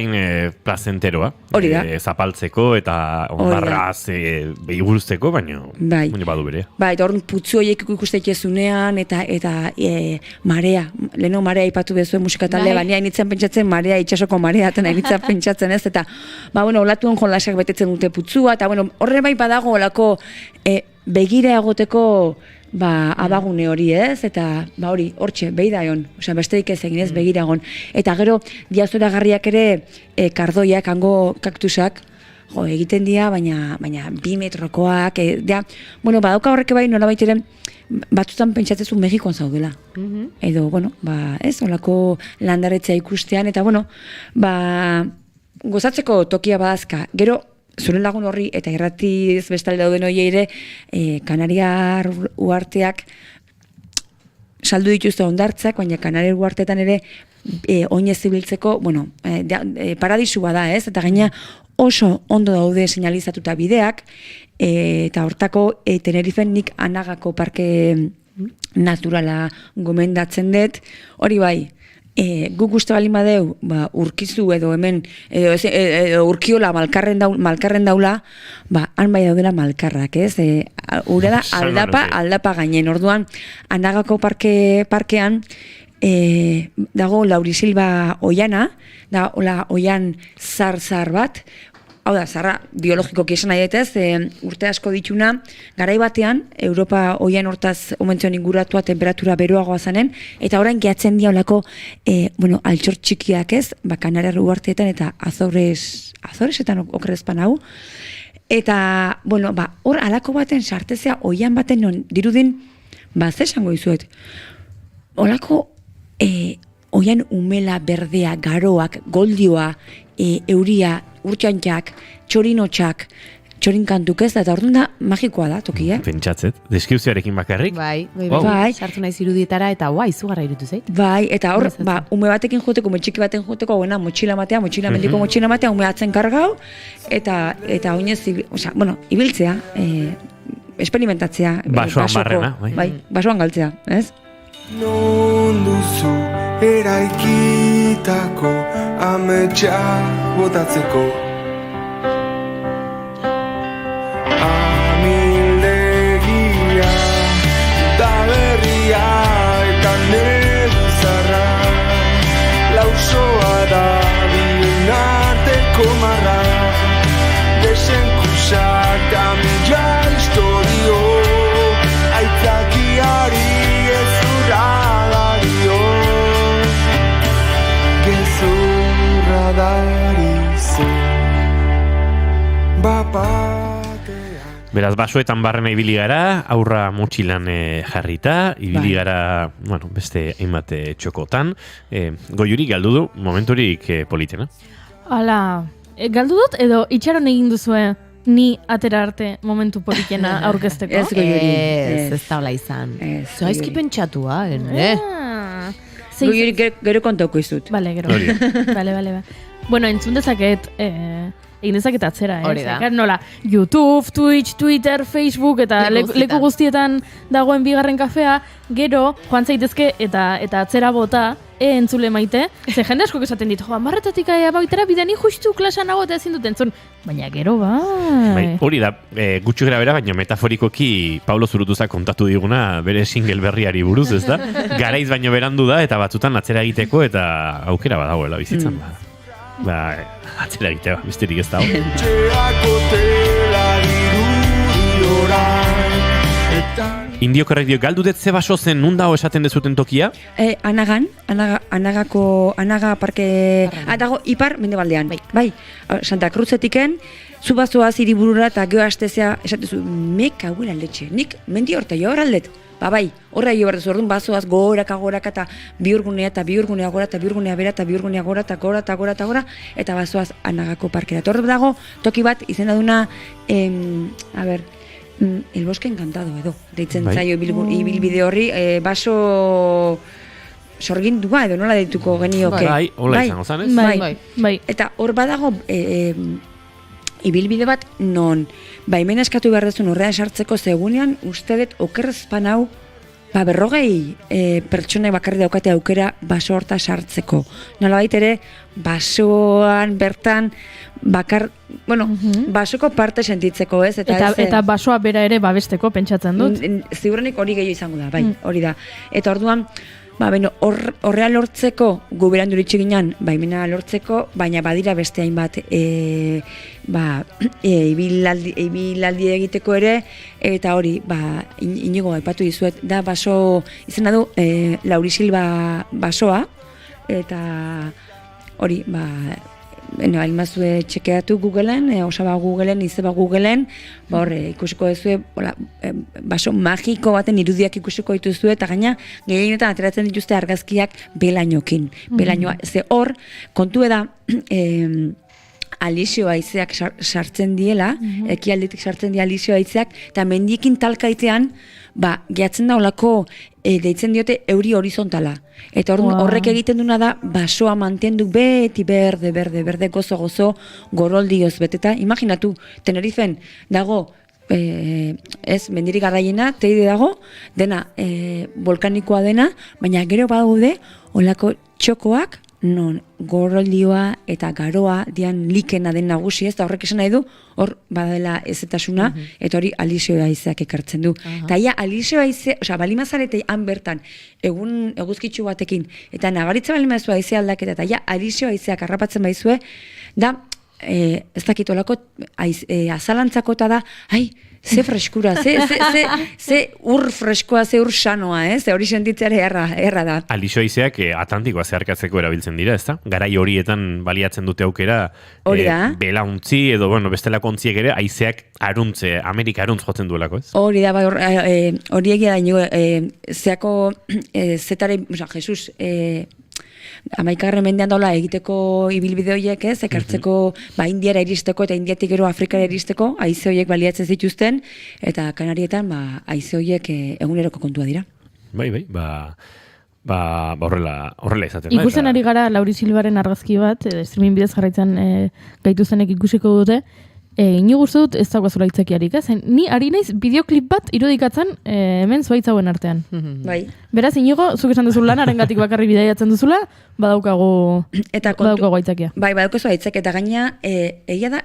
plazenteroa. Hori da. Zapaltzeko eta ondarraz behiguruzteko, baina badu berea. Bai, eta hor putzu horiek ikustekezunean, eta marea. Leheno marea ipatu bezuen musikatalde, baina initzen pentsatzen marea, itxasoko marea, eta initzen pentsatzen ez, eta olatuen jolasak betetzen dute putzua, eta horre bai badago olako begira egoteko abagune hori ez, eta hori, hortxe, behi da egon, besterik ez egin ez, begira egon. Eta gero, diazora garriak ere, kardoiak, hango kaktusak, egiten dira, baina 2 metrokoak, bueno, badauka horrek bai nolabait ere, batzutan pentsatzezu Mexikoan zaudela. Edo, bueno, olako landaretzea ikustean, eta, bueno, gozatzeko tokia badazka. Gero, zure lagun horri, eta irratiz bestalde dauden hori ere, Kanariar uharteak saldu dituzte hondartzak, baina Kanariar uhartetan ere oinez zibiltzeko, bueno, paradisua da, ez? Eta gaina oso ondo daude señalizatuta bideak, eta hortako Tenerifen nik Anagako parke naturala gomendatzen dut, hori bai, guk uste bali badeu, urkizu edo hemen, edo urkiola malkarren daula, han bai daudela malkarrak, ez? Ure da aldapa gainen, orduan, Anagako parkean, dago Laurisilba oiana, da hola oian zar bat, hau da, zarra biologikoki esan nahi detez, urte asko dituna, garai batean, Europa oian hortaz omentzion inguratua temperatura beroagoa zanen, eta orain gehatzen dia olako, altxor txikiak ez, Kanariar uharteetan eta Azoresetan okrezpan hau, eta, hor alako baten sartezea oian baten non dirudin, ze esango dizuet, olako oian umela, berdea, garoak, goldioa, euria, urtxantxak, txorinotxak, txorinkantuk ez da, eta orduan da magikoa da, toki, Pentsatzet, deskripzioarekin bakarrik. Bai, sartu nahi zirudietara, eta izugarra irutu zeit. Bai, eta hor, ume batekin joteko, txiki baten joteko, motxila mendiko motxila matea, ume atzen kargau, eta oinez, ibiltzea, experimentatzea, basoan barrena, bai, basoan galtzea, ez? Non duzu eraikitako ametsa botatzeko amildegia da berria eta negu zarra lausoa da bien arteko marra desenkusak amila historio aitzakiari dario gezurra darizu Beraz, basoetan barrena ibili gara, aurra motxilan jarrita, ibili gara, beste hainbat txokotan. Goiuri galdu du, momenturik politena. Hala, galdu dut edo itxaron egin duzue ni atera arte momentu politena aurkezteko? Ez Goiuri. Ez da hola izan. Zaizki pentsatua, Goiuri gero kontauko izut. Bale, gero. Bale. Bueno, entzun dezaket, egin dezaket atzera, Hori da. Nola, YouTube, Twitch, Twitter, Facebook, eta leku guztietan dagoen bigarren kafea, gero, joan zaitezke eta atzera bota, entzule maite, ze jende asko esaten dit, amarretatik baitera bideni justu klasan nago eta ezin dut entzun, baina gero bai. Hori da, gutxi gara bera, baina metaforikoki Paulo Zurutuzak kontatu diguna bere single berriari buruz, ez da? Garaiz baino berandu da, eta batzutan atzera egiteko, eta aukera badagoela bizitzan atzera egitea, besterik ez dago. Indiokorrek dio, galdu detze baso zen nun dago esaten dezuten tokia? Anaga parke... dago ipar mendebaldean. Bai, Santa Cruzetiken, zu bazoaz hiriburura eta geho hastezea esatezu, mek hauela letxe, nik mendi horta jo horaldet. Bai, horra jo berdezu, orduan bazoaz goraka eta biurgunea gora eta biurgunea bera eta biurgunea gora eta gora eta bazoaz Anagako parkera. Torre dago, toki bat izena duna, El Bosque Encantado edo, deitzen zaio ibilbide horri, baso sorgindua edo nola deituko genioke. Bai, hola izango zan, ez? Bai. Eta hor badago ibilbide bat non hemen eskatu behar dezun horrean sartzeko zegunean uste dut okerrezpan hau 40 pertsona bakarri daukate aukera baso horta sartzeko. Nolabait ere basoan bertan basoko parte sentitzeko, ez? Eta basoa bera ere babesteko pentsatzen dut. Ziurrenik hori gehiago izango da, bai, hori da. Eta orduan, horrea lortzeko, gu berandu iritsi ginen, baimena lortzeko, baina badira beste hainbat ibilaldi egiteko ere, eta hori, inigo aipatu dizuet, da baso, izena du, Laurisilba basoa, eta hori, balimazue txekeatu Googleen, osaba Googleen, izeba Googleen, ikusiko duzue, baso magiko baten irudiak ikusiko dituzue, eta gaina gehienetan ateratzen dituzte argazkiak belainokin. Belainoa, ze hor, kontu da, alizio haizeak sartzen diela, ekialdetik sartzen dira alizio haizeak, eta mendiekin talkaitean, gehatzen da olako, deitzen diote euri horizontala. Eta horrek egiten duna da, basoa mantendu beti berde, gozo, goroldioz beteta. Imaginatu, Tenerifen dago, mendirik garraiena, teide dago, dena volkanikoa dena, baina gero badaude, olako txokoak, non goroldioa eta garoa dian likena den nagusi, ez da horrek esan nahi du, hor badela ezetasuna, eta hori alizio haizeak ekartzen du. Eta alizio haize, balimazarete han bertan, egun eguzkitzu batekin, eta nagaritza balimazu haize aldaketa, eta alizio haizeak harrapatzen baizue, da, ez dakitolako, azalantzako eta da, ze freskura, ze ur freskoa, ze ur sanoa, ze hori sentitzeare erra da. Alizio haizeak Atlantikoa zeharkatzeko erabiltzen dira, ezta? Garai horietan baliatzen dute aukera, belauntzi edo, bestelako ontziek ere, haizeak aruntze, Amerika aruntz jotzen duelako, ez? Hori da, hori egia da, zeako zetare, Jesus, 11. mendean daula egiteko ibilbide horiek, ekartzeko Indiara iristeko eta Indiatik gero Afrikara iristeko, haize horiek baliatzen zituzten, eta Kanarietan haize horiek eguneroko kontua dira. Bai, horrela izaten da. Ikusten ari gara Lauri Silvaren argazki bat, streaming bidez jarraitzen gaituzenek ikusiko dute, Inigo uste dut ez dagoazula itzakiarik, ni ari naiz bideoklip bat irudikatzen hemen zuaitzauen artean. Bai. Beraz, Inigo, zuk esan duzu lanarengatik bakarri bidaiatzen duzula, badaukago aitzakia. Bai, badaukazu aitzakia, eta gaina, egia da,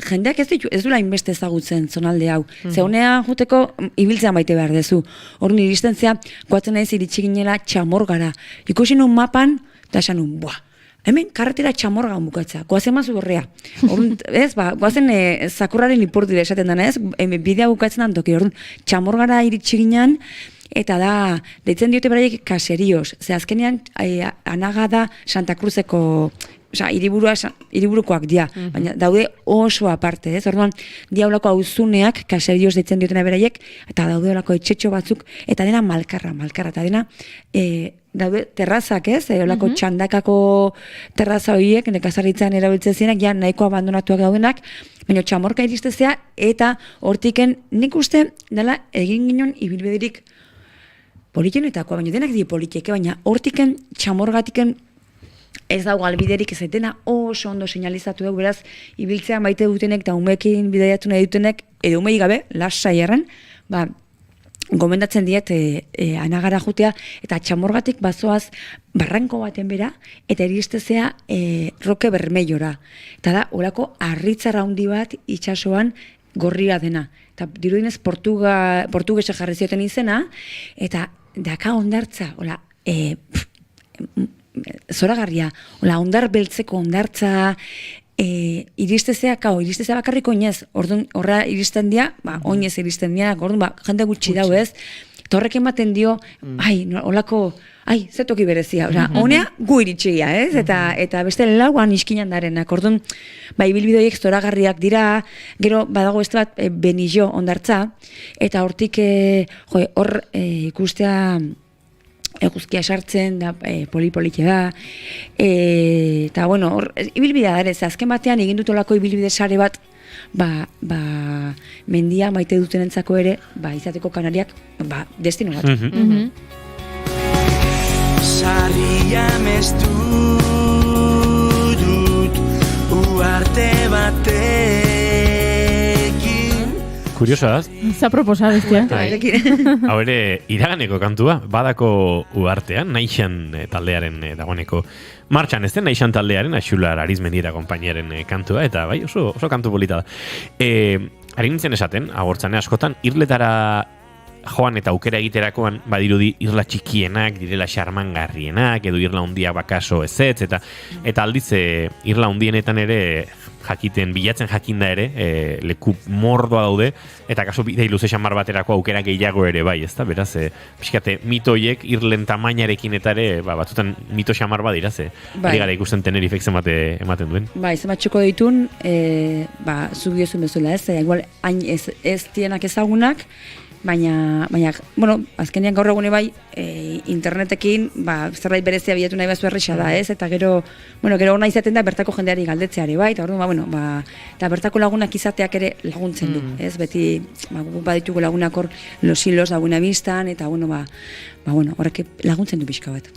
jendeak ez dula inbeste ezagutzen zonalde hau. Ze honea juteko ibiltzean baite behar dezu. Horren iristen zea, guatzen naiz iritsi ginela Txamorgara. Ikusi nun mapan, eta esan nun, hemen karretera Txamorga bukatza, goazen mazu horrea. Goazen zakurraren ipurdire esaten dena, bidea bukatzen dan toki, Txamorgara iritsi ginen, eta da, deitzen diote beraiek kaserioz. Ze azkenean, Anaga da Santa Cruzeko, hiriburukoak dia, baina daude oso aparte, orduan, diaulako auzuneak kaserioz deitzen diotena beraiek, eta daude olako etxetxo batzuk, eta dena malkarra, eta dena, daude terrazak, olako txandakako terraza horiek, nekazaritzan erabiltzen zirenak, ja nahiko abandonatuak daudenak, baina Txamorga iristezea, eta hortiken nik uste dela egin ginen ibilbiderik politienetakoa, baina denak di politieke, baina hortiken Txamorgatiken ez dago albiderik ez dena oso ondo señalizatu dugu, beraz, ibiltzean baite dutenek eta umeekin bidaiatu nahi dutenek, edo umei gabe, lasai erran, gomendatzen diet Anagara jutea, eta Txamorgatik bazoaz barranko baten bera, eta iristezea Roke Bermellora. Eta da, horako harritzar handi bat itsasoan gorria dena. Eta dirudinez portugesa jarri zioten izena, eta daka ondartza, zoragarria, ondar beltzeko ondartza, iristezea bakarriko oinez, horra iristen dira, oinez iristen dira, jende gutxi dau ez, eta horrek ematen dio, olako, zetoki berezia, honea gu iritsia, ez, eta beste lauan iskinan darenak, orduan, ibilbideoiek zoragarriak dira, gero badago beste bat Benillo ondartza, eta hortik, hor ikustea, eguzkia sartzen, poli-polike da, eta, hor, ibilbidea da, ez, azken batean egin dutolako ibilbide sare bat, mendia maite dutenentzako ere, izateko Kanariak, destino bat. Sarria mestu dut, uarte batekin. Kuriosa da. Za proposa bestia. Hau ere, iraganeko kantua, badako uartean, Naixan taldearen dagoeneko martxan ez den, Naixan taldearen, Axular Arizmendiera konpainiaren kantua, eta oso kantu polita da. Ari nintzen esaten, agortzane askotan, irletara joan eta aukera egiterakoan badirudi irla txikienak direla xarmangarrienak edo irla hundiak bakaso ezetz eta aldiz irla hundienetan ere bilatzen jakinda ere leku mordoa daude eta kaso bidei luze xamar baterako aukera gehiago ere bai, ezta? Beraz, pixkate mitoiek irlen tamainarekin eta ere batzutan mito xamar badira ari gara ikusten Tenerifek ematen duen. Bai, zenbat txoko ditun, zuk diozun bezala igual hain ez dienak ezagunak, baina, bueno, azkenean gaur egune bai, internetekin, zerbait berezia bilatu nahi bazu erresa da, eta gero ona izaten da bertako jendeari galdetzeari, bai, eta orduan, eta bertako lagunak izateak ere laguntzen du, ez, beti, baditugu lagunak hor los hilos da buena vistan, eta, horrek laguntzen du pixka bat.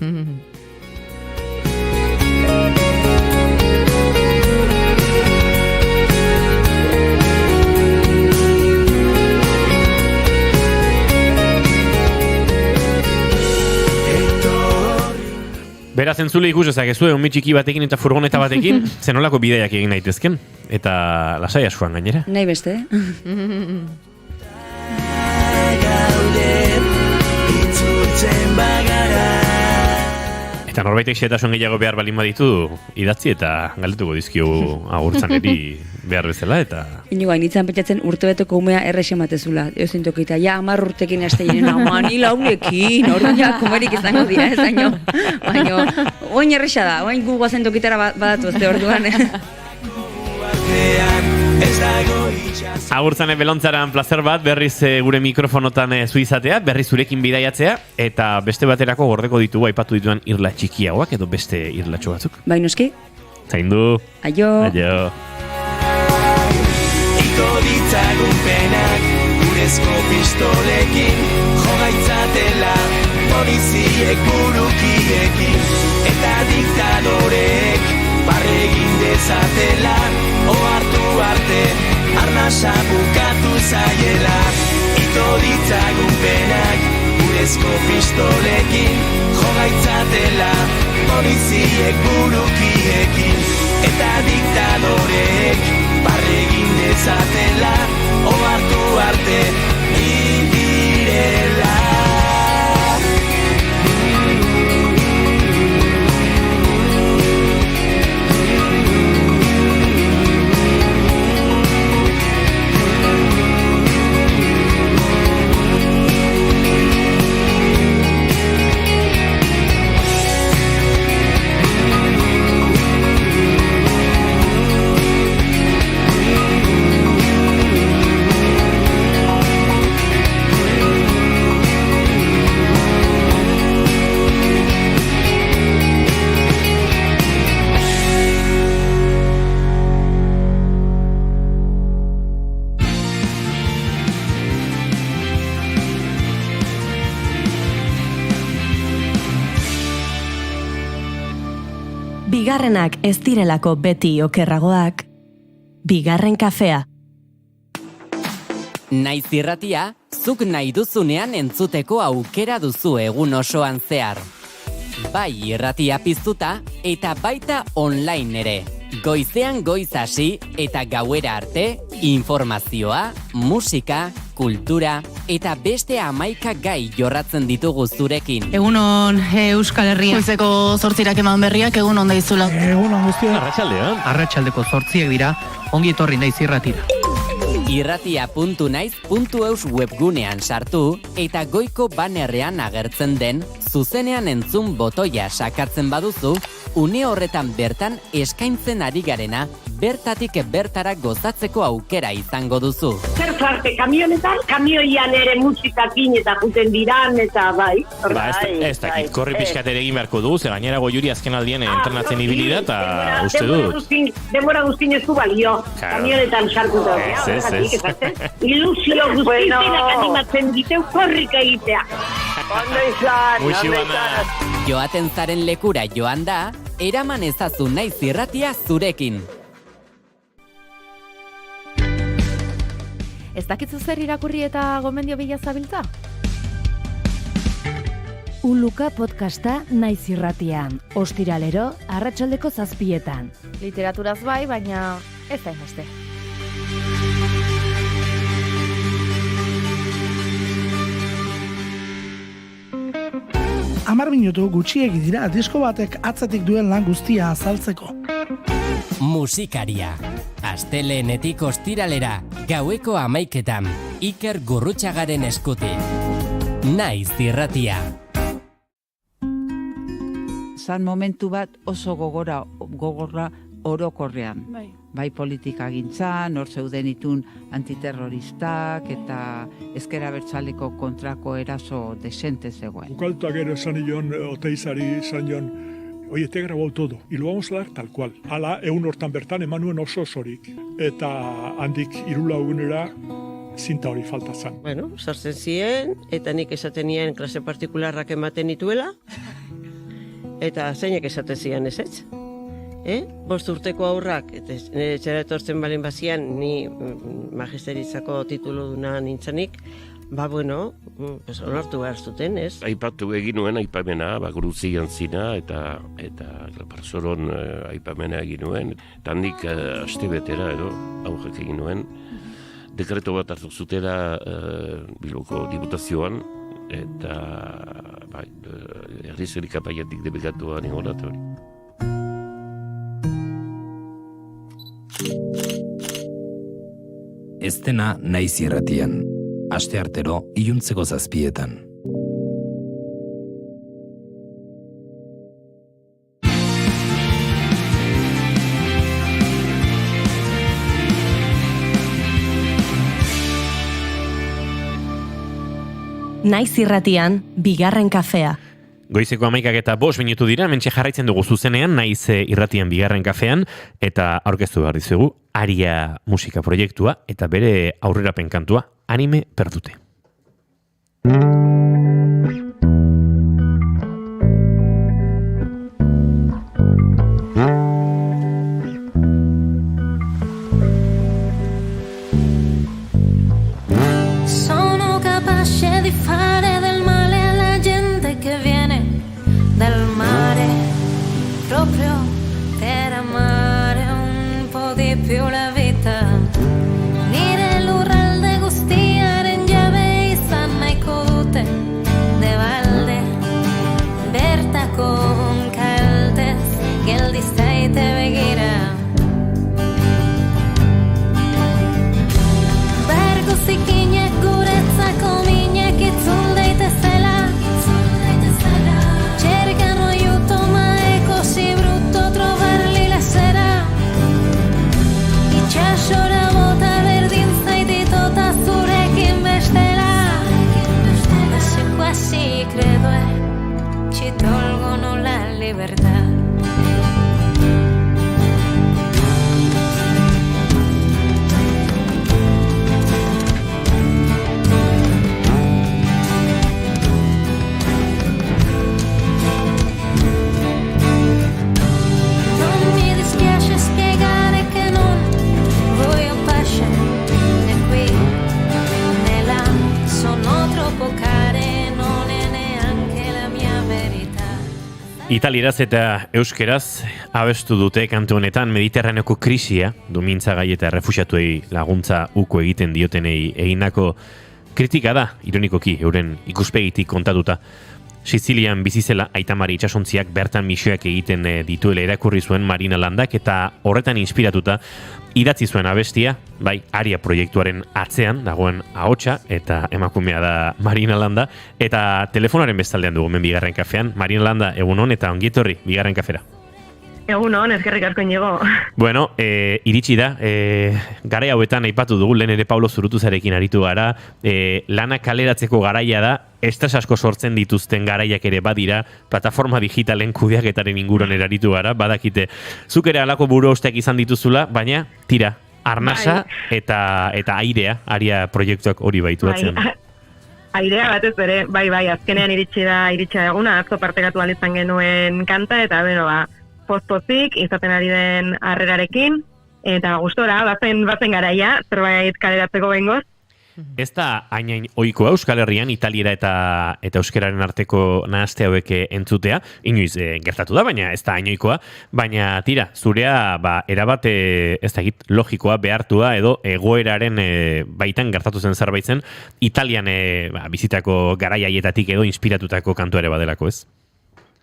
Beraz entzule ikus ezakezue, onmi txiki batekin eta furgoneta batekin, zenolako bideiak egin daitezken, eta lasai askoan gainera. Nahi beste, Eta norbaitek xetasun gehiago behar balin baditu, idatzi eta galdetuko dizkigu agurtzaneri behar bezala, eta... Inigo, hainitzen pentsatzen urtebeteko umea errexe matezula. Eusen tokita, 10 urtekin aste jirena, mani launekin, orduan komerik izango dira, ez baino, oin errexa da, oin gu guazen tokitara badatu ezte orduan. Agurtzane belontzaran plazer bat, berriz gure mikrofonotan zu izatea, berriz zurekin bidaiatzea, eta beste baterako gordeko ditugu aipatu dituen irla txikiagoak edo beste irlatxo batzuk. Bai noski. Zaindu. Aio. Ito ditzagun penak, urezko pistolekin, jogaitzatela, poliziek burukiekin, eta diktadoreek, barregin dezatela, ohartu arte, arnasa bukatu zaiela. Ito ditzagun penak, urezko pistolekin, jogaitzatela, poliziek burukiekin, eta diktadoreek, barregin dezatela, ohartu arte, indirela. Bigarrenak ez direlako beti okerragoak, bigarren kafea. Naiz irratia, zuk nahi duzunean entzuteko aukera duzu egun osoan zehar. Bai irratia piztuta eta baita online ere. Goizean goiz hasi eta gauera arte, informazioa, musika, kultura eta beste 11 gai jorratzen ditugu zurekin. Egunon Euskal Herria. Goizeko 8 eman berriak egunon daizula. Egunon guztia. Arratsaldean. Arratsaldeko 8 dira, ongi etorri naiz irratira. Irratia.naiz.eus webgunean sartu eta goiko banerrean agertzen den zuzenean entzun botoia sakatzen baduzu, une horretan bertan eskaintzen ari garena bertatik bertara gozatzeko aukera izango duzu. Zer parte kamionetan, kamioian ere musikakin eta juten diran eta bai. Ez dakit, korri pixkat ere egin beharko dugu, ze gainera Goiuri azken aldien entrenatzen ibili da, eta uste dut. Denbora guztin ez du balio, kamionetan sartuta. Ilusio guztiak animatzen diteu korrika egitea. Ondo izan. Joaten zaren lekura joan da, eraman ezazu naiz irratia zurekin. Ez dakitzu zer irakurri eta gomendio bila zabiltza? Uluka podcasta naiz irratian, ostiralero, arratsaldeko 7:00. Literaturaz bai, baina ez da beste. 10 minutu gutxiegi dira disko batek atzetik duen lan guztia azaltzeko. Musikaria. Astelehenetik ostiralera, gaueko 11:00, Iker Gurrutxagaren eskutik. Naiz irratia. Zan momentu bat oso gogorra orokorrean. Bai politika gintzan, hor zeuden itun antiterroristak eta ezker abertzaleko kontrako eraso desente zegoen. Ukaltuak gero esan nion, Oteizari esan nion, oye, te he grabado todo, y lo vamos a dar tal cual. Hala, egun hortan bertan emanuen oso osorik. Eta handik 3 egunera zinta hori falta zan. Bueno, sartzen ziren, eta nik esaten nien klase partikularrak ematen dituela, eta zeinek esaten ziren ez? 5 urteko aurrak, eta nire etxera etortzen balen bazian, ni magisteritzako tituluduna nintzanik, bueno, onartu behar zuten, ez? Aipatu egin nuen aipamena, Guruzian zina, eta Parzoron aipamena egin nuen. Eta handik aste betera edo, aurrek egin nuen. Dekreto bat hartu zutela Bilboko diputazioan, eta erriz erikapaiatik debekatuan ingorat hori. Ez dena naiz irratian. Asteartero, iluntzeko 7:00. Naiz irratian, bigarren kafea. Goizeko 11:05 minutu dira, hementxe jarraitzen dugu zuzenean, Naiz irratian bigarren kafean, eta aurkeztu behar dizugu, Aria musika proiektua, eta bere aurrerapen kantua, Anime perdute. Sono capace di fare del male alla gente che viene dal mare, proprio per amare un po' di più la vita. Nire l'urralde gustiaren jabe izan nahiko dute de balde, bertako kaltez geldi zaite begira. Bergo zikinek guretzako minek itzul daitezela, cercano aiuto ma è così brutto trovarli la sera. Itxasora bota berdin zaititota zurekin bestela. Quasi quasi credo ci tolgono la libertà. Non mi dispiace spiegare che non voglio pace né qui né là, sono troppo care, non è neanche la mia verità. Italieraz eta euskeraz abestu dute kantu honetan Mediterraneoko krisia, dumintzagai eta refuxiatuei laguntza uko egiten diotenei egindako kritika da, ironikoki, euren ikuspegitik kontatuta. Sizilian bizizela Aitamari itsasontziak bertan misioak egiten dituela irakurri zuen Marina Landak eta horretan inspiratuta idatzi zuen abestia, bai, Aria proiektuaren atzean dagoen ahotsa eta emakumea da Marina Landa, eta telefonaren bestaldean dugu hemen bigarren kafean. Marina Landa, egunon eta ongietorri bigarren kafera. Egunon, eskerrik asko inigo. Bueno, iritsi da, garai hauetan aipatu dugu, lehen ere Paulo Zurutuzarekin aritu gara, lana kaleratzeko garaia da, estres asko sortzen dituzten garaiak ere badira, plataforma digitalen kudeaketaren inguruan eraritu gara, badakite, zuk ere alako buru osteak izan dituzula, baina, tira, arnasa eta airea, Aria proiektuak hori baitu batzen. Airea batez ere, bai, azkenean iritsi da eguna, atzo partekatu izan genuen kanta, eta beno, post-pozik, izaten ari den harrerarekin, eta gustora, bazen garaia, zerbait kaleratzeko bengoz. Ez da hain ohikoa Euskal Herrian, Italiera eta euskeraren arteko nahazte hauek entzutea, inoiz gertatu da, baina ez da hain ohikoa, baina tira, zurea erabat ez da logikoa behartua edo egoeraren baitan gertatu zen zerbait zen, Italian bizitako garaiaietatik edo inspiratutako kantu ere badelako, ez?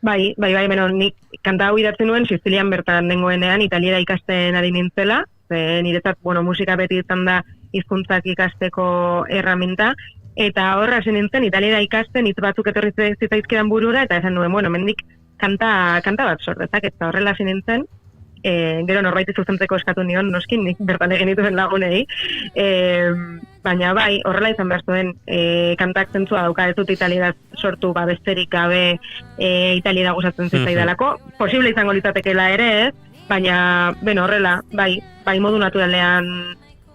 Bai, beno, nik kanta hau idatzen nuen Sizilian bertan dengoenean italiera ikasten ari nintzela, niretzat, musika beti izan da hizkuntzak ikasteko erraminta, eta horra hasi nintzen italiera ikasten hitz batzuk etorri zitzaizkidan burura, eta esan nuen, mendik kanta bat sortetak, eta horrela hasi nintzen, gero norbaiti zuzentzeko eskatu nion, noskin, nik bertan egin dituen lagunei, baina bai, horrela izan behar zuen, kantak zentzua dauka ez dut italieraz sortu, besterik gabe italiera gustatzen zitzaidalako, posible izango litzatekeela ere ez, baina, horrela, bai modu naturalean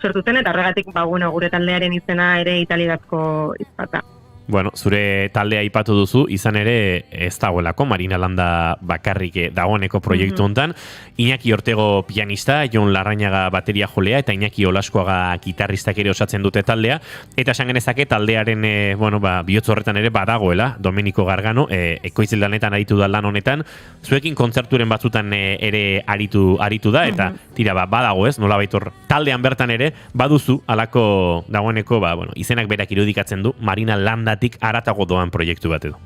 sortu zen, eta horregatik, gure taldearen izena ere italierazko izpata. Bueno, zure taldea aipatu duzu, izan ere ez dagoelako Marina Landa bakarrik dagoeneko proiektu hontan. Iñaki Ortego pianista, Jon Larrañaga bateria jolea eta Iñaki Olaskoaga gitarristak ere osatzen dute taldea. Eta esan genezake taldearen bihotz horretan ere badagoela, Domenico Gargano, ekoizlanetan aritu da lan honetan. Zuekin kontzerturen batzutan ere aritu da, eta tira badago ez, nolabait hor taldean bertan ere baduzu alako dagoeneko, izenak berak irudikatzen du, Marina Landa aratago doan proiektu bat edo.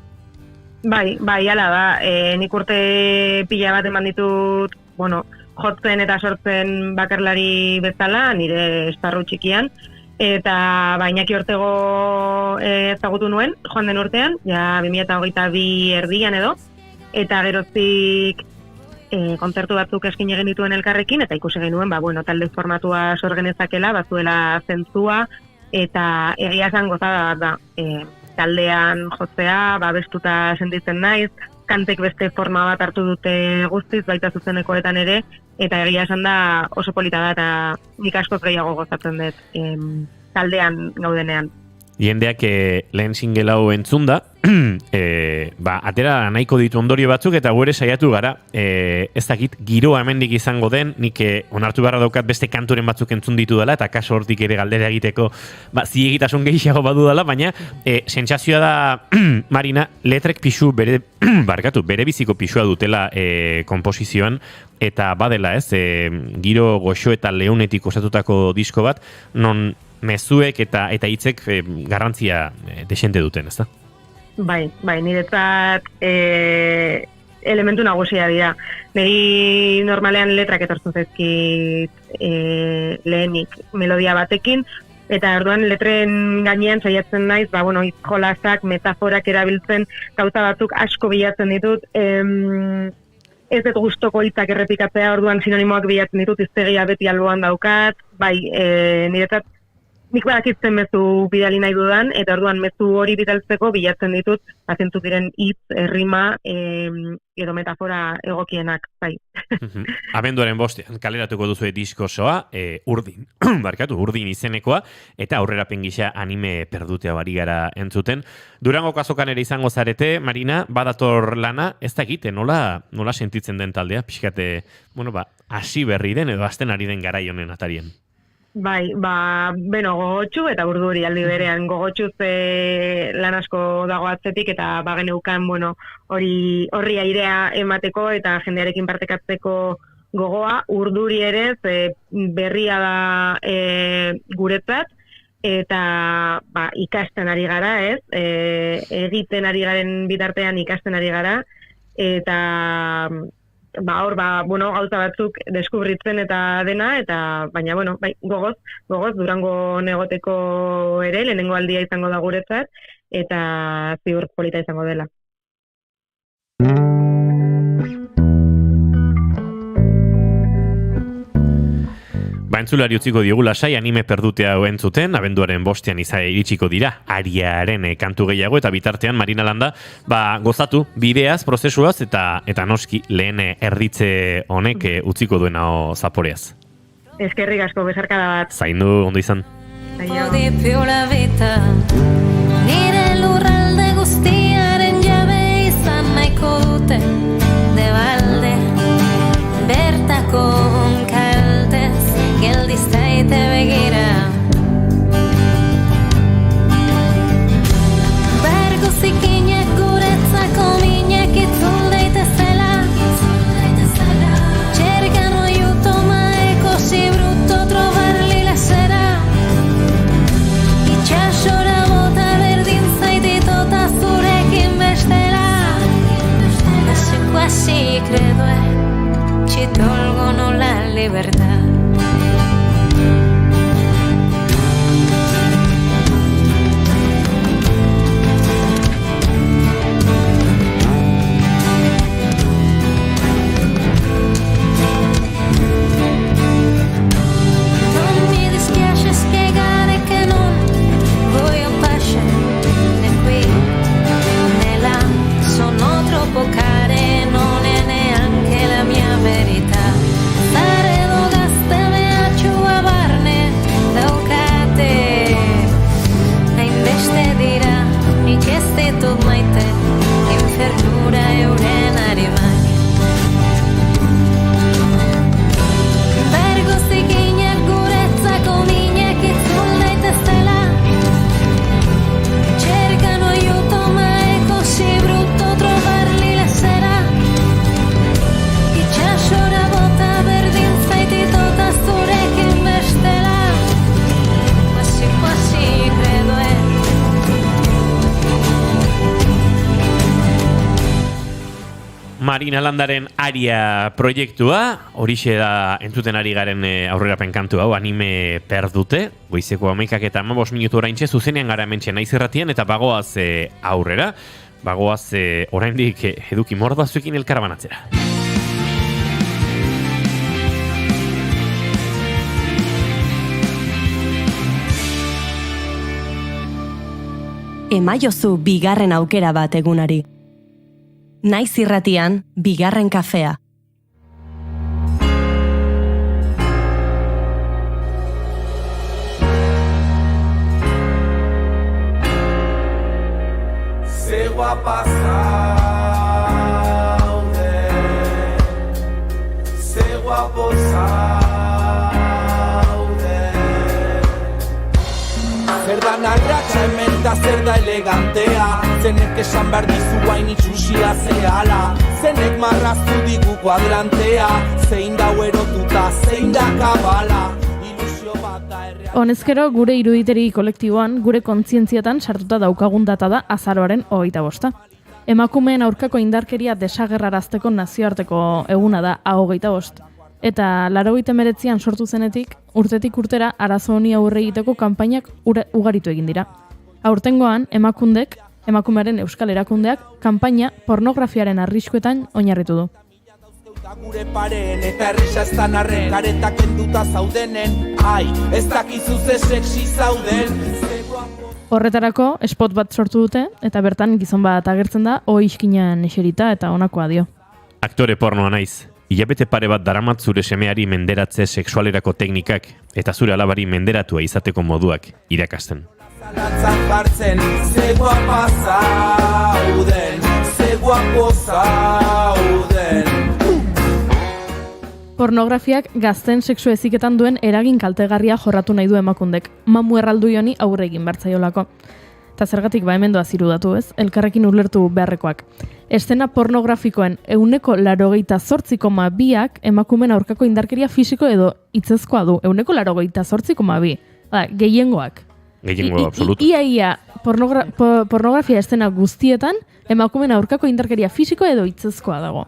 Bai, ala da. Nik urte pila bat eman ditut, jotzen eta sortzen bakarlari bezala, nire esparru txikian, eta Iñaki Ortego ezagutu nuen, joan den urtean, ja 2022 erdian edo, eta geroztik kontzertu batzuk eskin egin dituen elkarrekin, eta ikusi genuen, talde formatua sorgenezakela, bazuela zentzua, eta egia esan gozada da, taldean jotzea, bestuta sentitzen naiz, kantek beste forma bat hartu dute guztiz, baita zuzenekoetan ere, eta egia esan da oso polita da, eta nik askoz gehiago gozatzen dut taldean gaudenean. Jendeak lehen single hau entzun da, atera nahiko ditu ondorio batzuk, eta gure saiatu gara, ez dakit, giroa hemendik izango den, nik onartu beharra daukat beste kanturen batzuk entzun ditu dela, eta kaso hortik ere galdera egiteko ziegitasun gehiago badu dela, baina sentsazioa da, Marina, letrek pixu bere biziko pixua dutela komposizioan, eta badela ez, giro goxo eta leunetik osatutako disko bat, non mezuek eta hitzek garrantzia desente duten, ezta? Bai, niretzat elementu nagusia dira. Niri normalean letrak etortzen zaizkit lehenik melodia batekin, eta orduan letren gainean saiatzen naiz, hitz jolasak, metaforak erabiltzen, gauza batzuk asko bilatzen ditut, ez dut gustoko hitzak errepikatzea, orduan sinonimoak bilatzen ditut, hiztegia beti alboan daukat, niretzat nik badakitzen mezu bidali nahi dudan, eta orduan mezu hori bidaltzeko bilatzen ditut, zentzuk diren hitz, rima, edo metafora egokienak, bai. Abenduaren 5 kaleratuko duzu disko osoa, Urdin, Urdin izenekoa, eta aurrerapen gisa anime perdutea bari gara entzuten. Durango azokan ere izango zarete, Marina, badator lana, ez da egite, nola sentitzen den taldea, pixkate, hasi berri den, edo hasten ari den garai honen atarien. Bai, gogotxu eta urduri aldi berean gogotxu lan asko dago atzetik eta geneukan, horri airea emateko eta jendearekin partekatzeko gogoa, urduri ere berria da guretzat eta ikasten ari gara, ez? Egiten ari garen bitartean ikasten ari gara eta gauza batzuk deskubritzen eta dena, eta baina, gogoz Durango negoteko ere, lehenengo aldia izango da guretzat, eta ziur polita izango dela. Entzulari utziko diogu lasai anime perdutea entzuten, abenduaren 5 iritsiko dira, Ariaren kantu gehiago, eta bitartean Marina Landa, gozatu bideaz, prozesuaz, eta noski lehen erditze honek utziko duena zaporeaz. Eskerrik asko, besarkada bat. Zaindu, ondo izan. Nire lurralde guztiaren jabe izan nahiko dute, de balde, bertako geldiztaite begira Bergo zikinek guretzako minek itzul daitezela Cercano aiuto ma è così brutto trovarli la sera Itxasora bota libertad. Care non è neanche la mia verità. Stare dogaste me a barne daukate. Hainbeste dira nik ez ditut maite, infernura euren arimari. Bergo ziginak guretzako minak itzul daiteztela. Cercano aiuto ma è così brutto trovarli la sera. Itxasora bota berdin zaititota zurekin bestela. Quasi credo Marina Landaren Aria proiektua, horixe da entzuten ari garen aurrerapen kantu hau, anime perdute, goizeko 11:15 minutu oraintxe zuzenean gara hementxe Naiz Irratian, eta bagoaz aurrera, bagoaz oraindik eduki mordazuekin elkarabanatzera. Emaiozu bigarren aukera bat egunari. Naiz Irratian, bigarren kafea. Ze guapa zaude, ze guapo zaude. Zer da narratxa hemen da zer da elegantea, zenek esan behar dizu hain itxusia zehala, zenek marraztu digu kuadrantea, zein da erotuta, zein da kabala. Honezkero, gure iruditeri kolektiboan, gure kontzientzietan sartuta daukagun data da azaroaren 25. Emakumeen aurkako indarkeria desagerrarazteko nazioarteko eguna da 25. Eta 89an sortu zenetik, urtetik urtera arazo honi aurre egiteko kanpainak ugaritu egin dira. Aurtengoan, emakumearen euskal erakundeak, kanpaina pornografiaren arriskuetan oinarritu du. Gure pareen eta errisa ez da narren, karetak enduta zaudenen, ai, ez dakizu ze sexy zauden. Horretarako, spot bat sortu dute, eta bertan gizon bat agertzen da, iskinan eserita eta honakoa dio. Aktore pornoa naiz. Hilabete pare bat daramat zure semeari menderatze sexualerako teknikak, eta zure alabari menderatua izateko moduak irakasten. Zalantzan jartzen, ze guapa zauden, ze guapo zauden. Pornografiak gazten sexu eziketan duen eragin kaltegarria jorratu nahi du emakundek, mamu erraldui honi aurre egin bertzaiolako. Eta zergatik hemen doaz irudatu ez, elkarrekin ulertu beharrekoak. Estena pornografikoen 88,2ak emakumen aurkako indarkeria fisiko edo hitzezkoa du, 88,2. Gehiengoak. Gehiengo absoluto. Ia pornografia estena guztietan emakumen aurkako indarkeria fisiko edo hitzezkoa dago.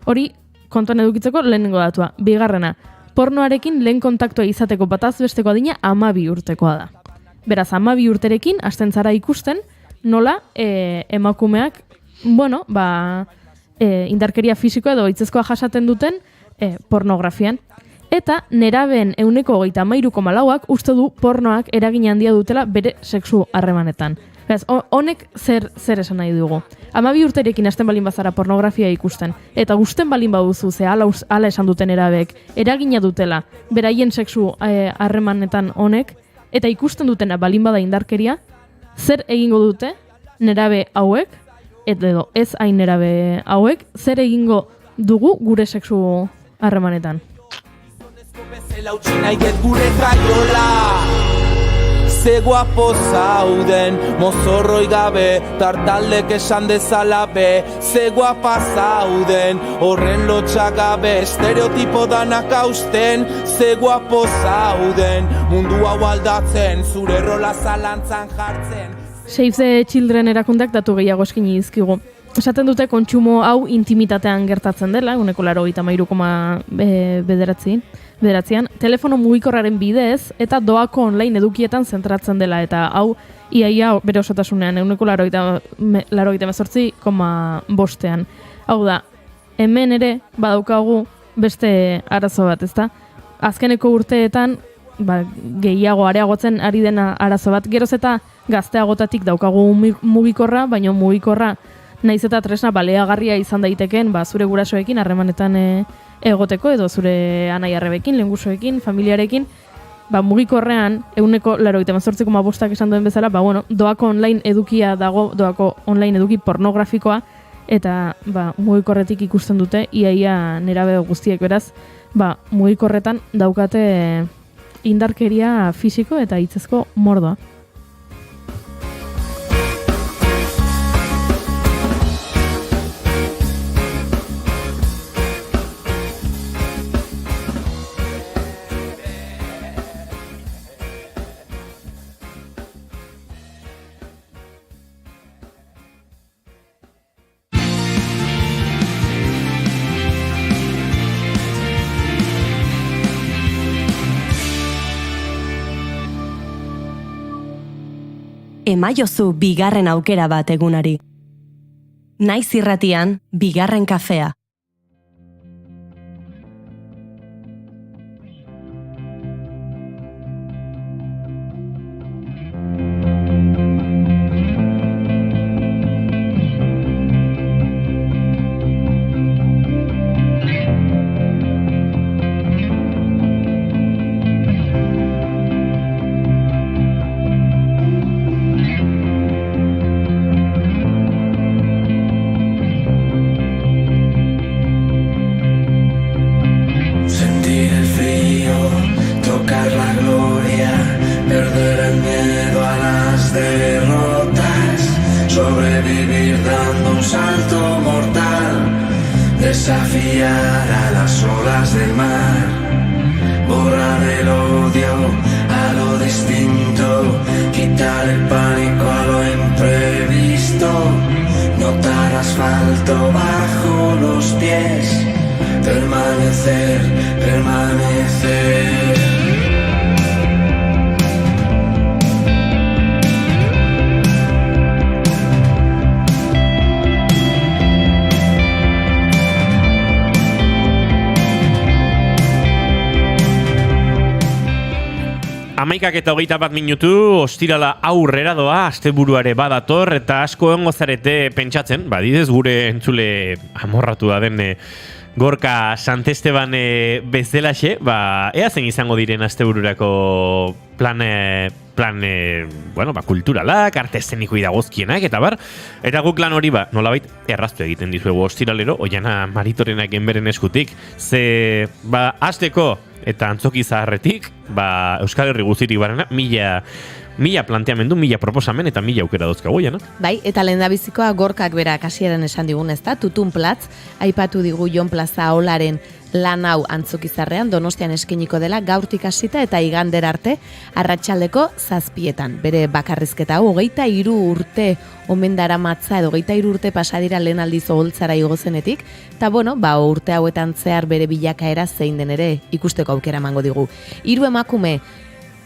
Hori kontuan edukitzeko lehenengo datua. Bigarrena, pornoarekin lehen kontaktua izateko bataz besteko adina 12 urtekoa da. Beraz, 12 urterekin hasten zara ikusten nola emakumeak indarkeria fisiko edo hitzezkoa jasaten duten pornografian. Eta nerabeen 33,4ak uste du pornoak eragin handia dutela bere sexu harremanetan. Honek zer esan nahi dugu. 12 urterekin hasten balin bazara pornografia ikusten, eta gusten balin baduzu ze ala esan duten erabeek eragina dutela beraien sexu harremanetan honek, eta ikusten dutena balin bada indarkeria, zer egingo dute nerabe hauek, edo ez hain nerabe hauek, zer egingo dugu gure sexu harremanetan. Ze guapo zauden, mozorroi gabe, tartaldek esan dezala be. Ze guapa zauden, horren lotxak gabe, estereotipo danak hausten. Ze guapo zauden, mundu hau aldatzen, zure rola zalantzan jartzen. Save the Children erakundak datu gehiago eskini dizkigu. esaten dute kontsumo hau intimitatean gertatzen dela, 83,9 telefono mugikorraren bidez eta doako online edukietan zentratzen dela, eta hau iaia bere osotasunean 88,5. Hau da, hemen ere badaukagu beste arazo bat, ezta? Azkeneko urteetan gehiago areagotzen ari dena arazo bat, geroz eta gazteagotatik daukagu mugikorra, baina mugikorra naiz eta tresna baleagarria izan daiteken, zure gurasoekin harremanetan egoteko, edo zure anai-arrebekin, lehengusoekin, familiarekin, mugikorrean 88,5 esan duen bezala, doako online edukia dago, doako online eduki pornografikoa, eta mugikorretik ikusten dute, iaia nerabe guztiek, beraz, mugikorretan daukate indarkeria fisiko eta hitzezko mordoa. Emaiozu bigarren aukera bat egunari. Naiz irratian, bigarren kafea. Desafiar a las olas del mar, borrar el odio a lo distinto, quitar el pánico a lo imprevisto, notar asfalto bajo los pies, permanecer, permanecer. Amaikak eta 21 minutu, ostirala aurrera doa, asteburuare badator, eta asko egongo zarete pentsatzen, badidez gure entzule amorratu da den Gorka Santesteban bezalaxe, ea zen izango diren astebururako plan kulturalak, arte eszeniko dagozkienak, eta eta guk lan hori nolabait erraztu egiten dizuegu ostiralero, Oiana Maritorenak enberen eskutik, ze hasteko eta antzoki zaharretik, Euskal Herri guztitik barena, mila planteamendu, 1000 proposamen eta 1000 aukera dozkago, Oiana? Bai, eta lehendabizikoa Gorkak berak hasieran esan digun, ezta? Tutun Platz, aipatu digu Jon Plaza Olaren lan hau Antzokizarrean Donostian eskainiko dela gaurtik hasita eta igandera arte arratsaldeko 7:00. Bere bakarrizketa hau 23 urte omen daramatza edo 23 urte pasadira lehen aldiz oholtzara igo zenetik, eta urte hauetan zehar bere bilakaera zein den ere ikusteko aukera emango digu. 3 emakume,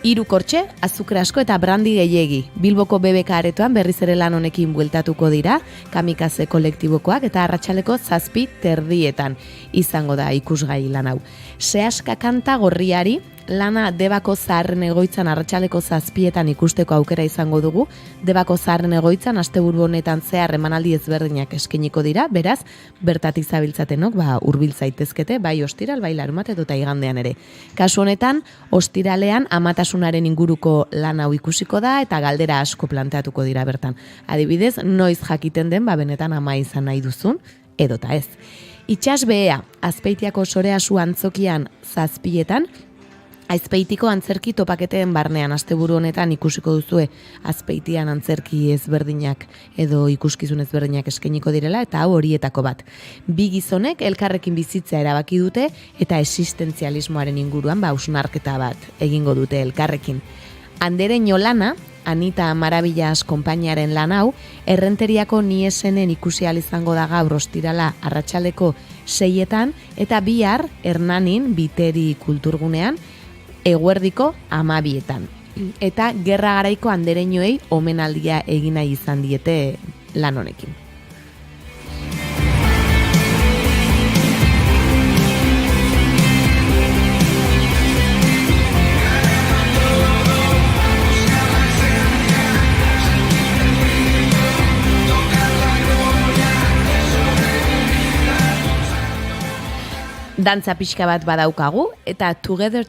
3 kortxe, azukre asko eta brandi gehiegi. Bilboko BBK aretoan berriz ere lan honekin bueltatuko dira, kamikaze kolektibokoak eta arratsaleko 7:30 izango da ikusgai lan hau. Sehaska kanta gorriari, lana Debako Zaharren Egoitzan arratsaleko 7:00 ikusteko aukera izango dugu. Debako Zaharren Egoitzan asteburu honetan zehar emanaldi ezberdinak eskainiko dira, beraz, bertatik zabiltzatenok hurbil zaitezkete, bai ostiral, bai larunbat eta igandean ere. Kasu honetan, ostiralean amatasunaren inguruko lan hau ikusiko da eta galdera asko planteatuko dira bertan. Adibidez, noiz jakiten den benetan ama izan nahi duzun, edota ez. Itxas behea, Azpeitiako Soreasu Antzokian 7:00, Azpeitiko antzerki topaketen barnean asteburu honetan ikusiko duzue Azpeitian antzerki ezberdinak edo ikuskizun ezberdinak eskainiko direla, eta hau horietako bat. 2 gizonek elkarrekin bizitzea erabaki dute eta existentzialismoaren inguruan hausnarketa bat egingo dute elkarrekin. Andere Ñolana, Anita Maravillas konpainiaren lan hau, Errenteriako Niesenen ikusi ahal izango da gaur ostirala arratsaldeko 6etan, eta bihar Hernanin Biteri kulturgunean eguerdiko 12etan. Eta gerra garaiko andereñoei omenaldia egina izan diete lan honekin. Dantza pixka bat badaukagu, eta Together,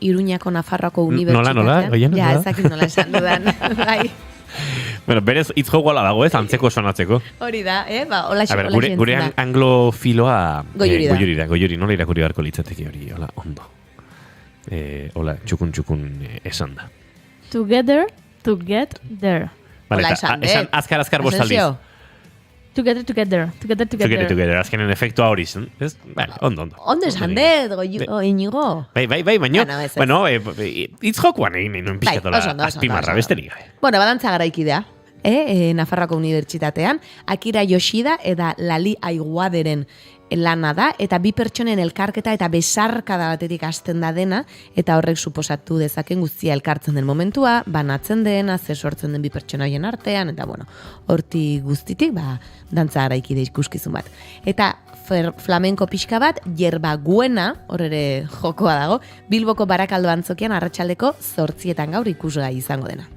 Iruñako Nafarroako unibertsitatean. Nola, goien? Ja, ezakit nola esan dudan. Bai. Bueno, berez, hitz jokoala dago ez, antzeko sonatzeko. Hori da, hola A ber, gure anglofiloa Goiuri da. Goiuri, nola irakurri beharko litzateke hori, hola, ondo. Hola, txukun esan da. Together, to get there. Vale, esan azkar bostaldiz. Together. Azkenen efektua hori zen. Vale, ondo. Ondo esan dut, Inigo. Bai, baino, hitz jokoan egin nuen pixkatola azpimarra, besterik gabe. Bueno, badantza garaikidea, Nafarroako unibertsitatean, Akira Yoshida eta Lali Aiguaderen lana da, eta bi pertsonen elkarketa eta besarkada batetik hasten da dena, eta horrek suposatu dezaken guztia elkartzen den momentua, banatzen dena, zer sortzen den bi pertsona hoien artean, eta bueno, horti guztitik, dantza garaikide ikuskizun bat. Eta flamenko pixka bat, Yerba Guena, hor ere jokoa dago, Bilboko Barakaldo antzokian arratsaldeko 8etan gaur ikusgai izango dena.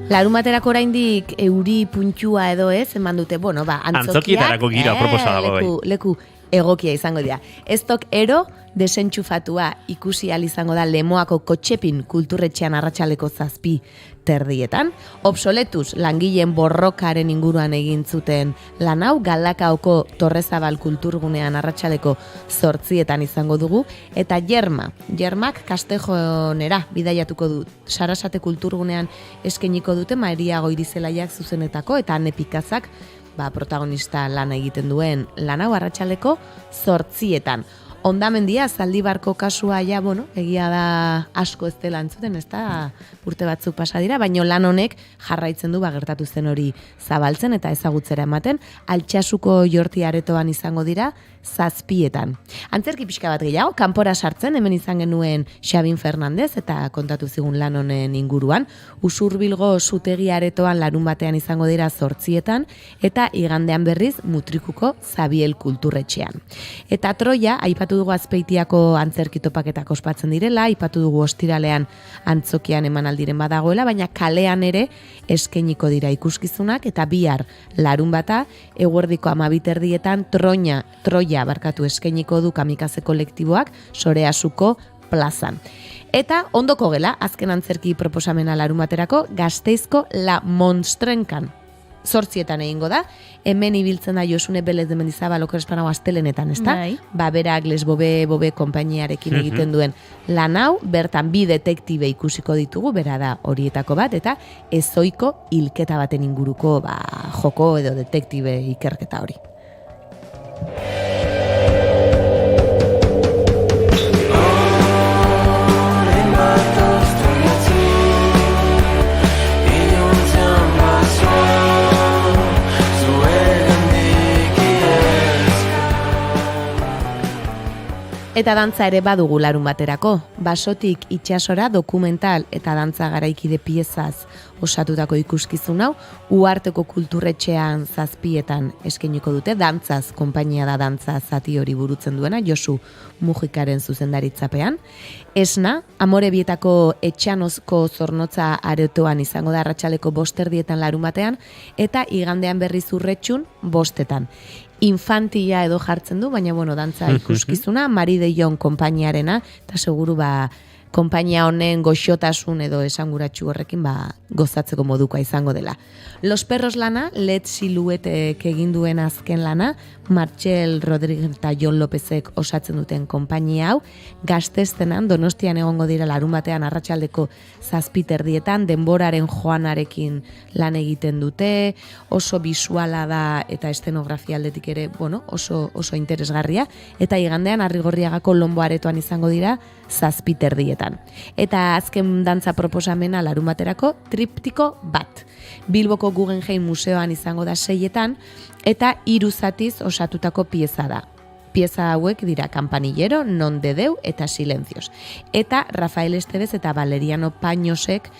Larumaterako oraindik euri puntua edo ez, eman dute, antzokietarako gira proposada bai. Leku egokia izango dira. Estok ero desentxufatua ikusi ahal izango da Lemoako Kotxepin kulturretxean arratsaleko 7:30. Obsoletuz langileen borrokaren inguruan egin zuten lan hau Galdakaoko Torrezabal kulturgunean arratsaleko 8etan izango dugu, eta Jermak Kastejonera bidaiatuko du. Sarasate kulturgunean eskainiko dute Maria Goirizelaiak zuzenetako eta Ane Pikazak protagonista lana egiten duen lan hau arratsaleko 8etan. Ondamendia, Zaldibarko kasua egia da asko ez dela entzuten, ez da urte batzuk pasa dira, baina lan honek jarraitzen du gertatu zen hori zabaltzen eta ezagutzera ematen, Altsasuko Jorti aretoan izango dira 7etan. Antzerki pixka bat gehiago, kanpora sartzen, hemen izan genuen Xabin Fernandez eta kontatu zigun lan honen inguruan, Usurbilgo Zutegi aretoan larun batean izango dira 8etan, eta igandean berriz Mutrikuko Zabiel kulturretxean. Eta Troia, aipatu dugu Azpeitiako antzerki topaketak ospatzen direla, aipatu dugu ostiralean antzokian emanaldiren badagoela, baina kalean ere eskainiko dira ikuskizunak, eta bihar larun bata, eguerdiko 12:30 Troia eskainiko du Kamikaze kolektiboak Soreasuko plazan. Eta ondoko gela, azken antzerki proposamena larun baterako, Gasteizko La Monstrenkan 8etan egingo da, hemen ibiltzen da Josune Belez de Mendizabal okerespanago astelenetan, ezta? Berak Les Bobe konpainiarekin egiten duen lan hau, bertan bi detektibe ikusiko ditugu, bera da horietako bat, eta ezoiko hilketa baten inguruko joko edo detektibe ikerketa hori. Eta dantza ere badugu larun baterako. Basotik itsasora dokumental eta dantza garaikide piezaz osatutako ikuskizun hau, Uharteko kulturretxean 7etan eskainiko dute, dantzaz, konpainia da dantza zati hori burutzen duena, Josu Mujikaren zuzendaritzapean. Esna, Amorebietako Etxanozko Zornotza aretoan izango da arratsaleko 5:30 larun batean, eta igandean berriz Urretxun 5etan. Infantia edo jartzen du, baina dantza ikuskizuna, Mari de Jon konpainiarena, eta seguru konpainia honen goxotasun edo esanguratsu horrekin gozatzeko modukoa izango dela. Los Perros lana, Led Siluetek egin duen azken lana, Martxel Rodríguez eta Jon Lópezek osatzen duten konpainia hau, Gaztestenan Donostian egongo dira larunbatean arratsaldeko 7:00 denboraren joanarekin lan egiten dute, oso bisuala da eta eszenografia aldetik ere, oso interesgarria, eta igandean Arrigorriagako Lombo Aretoan izango dira 7:30. Eta azken dantza proposamena larunbaterako triptiko bat. Bilboko Guggenheim Museoan izango da 6:00 eta 3 zatiz osatutako pieza da. Pieza hauek dira Campanillero, Non de Deu eta Silencios. Eta Rafael Estevez eta Valeriano Pañosek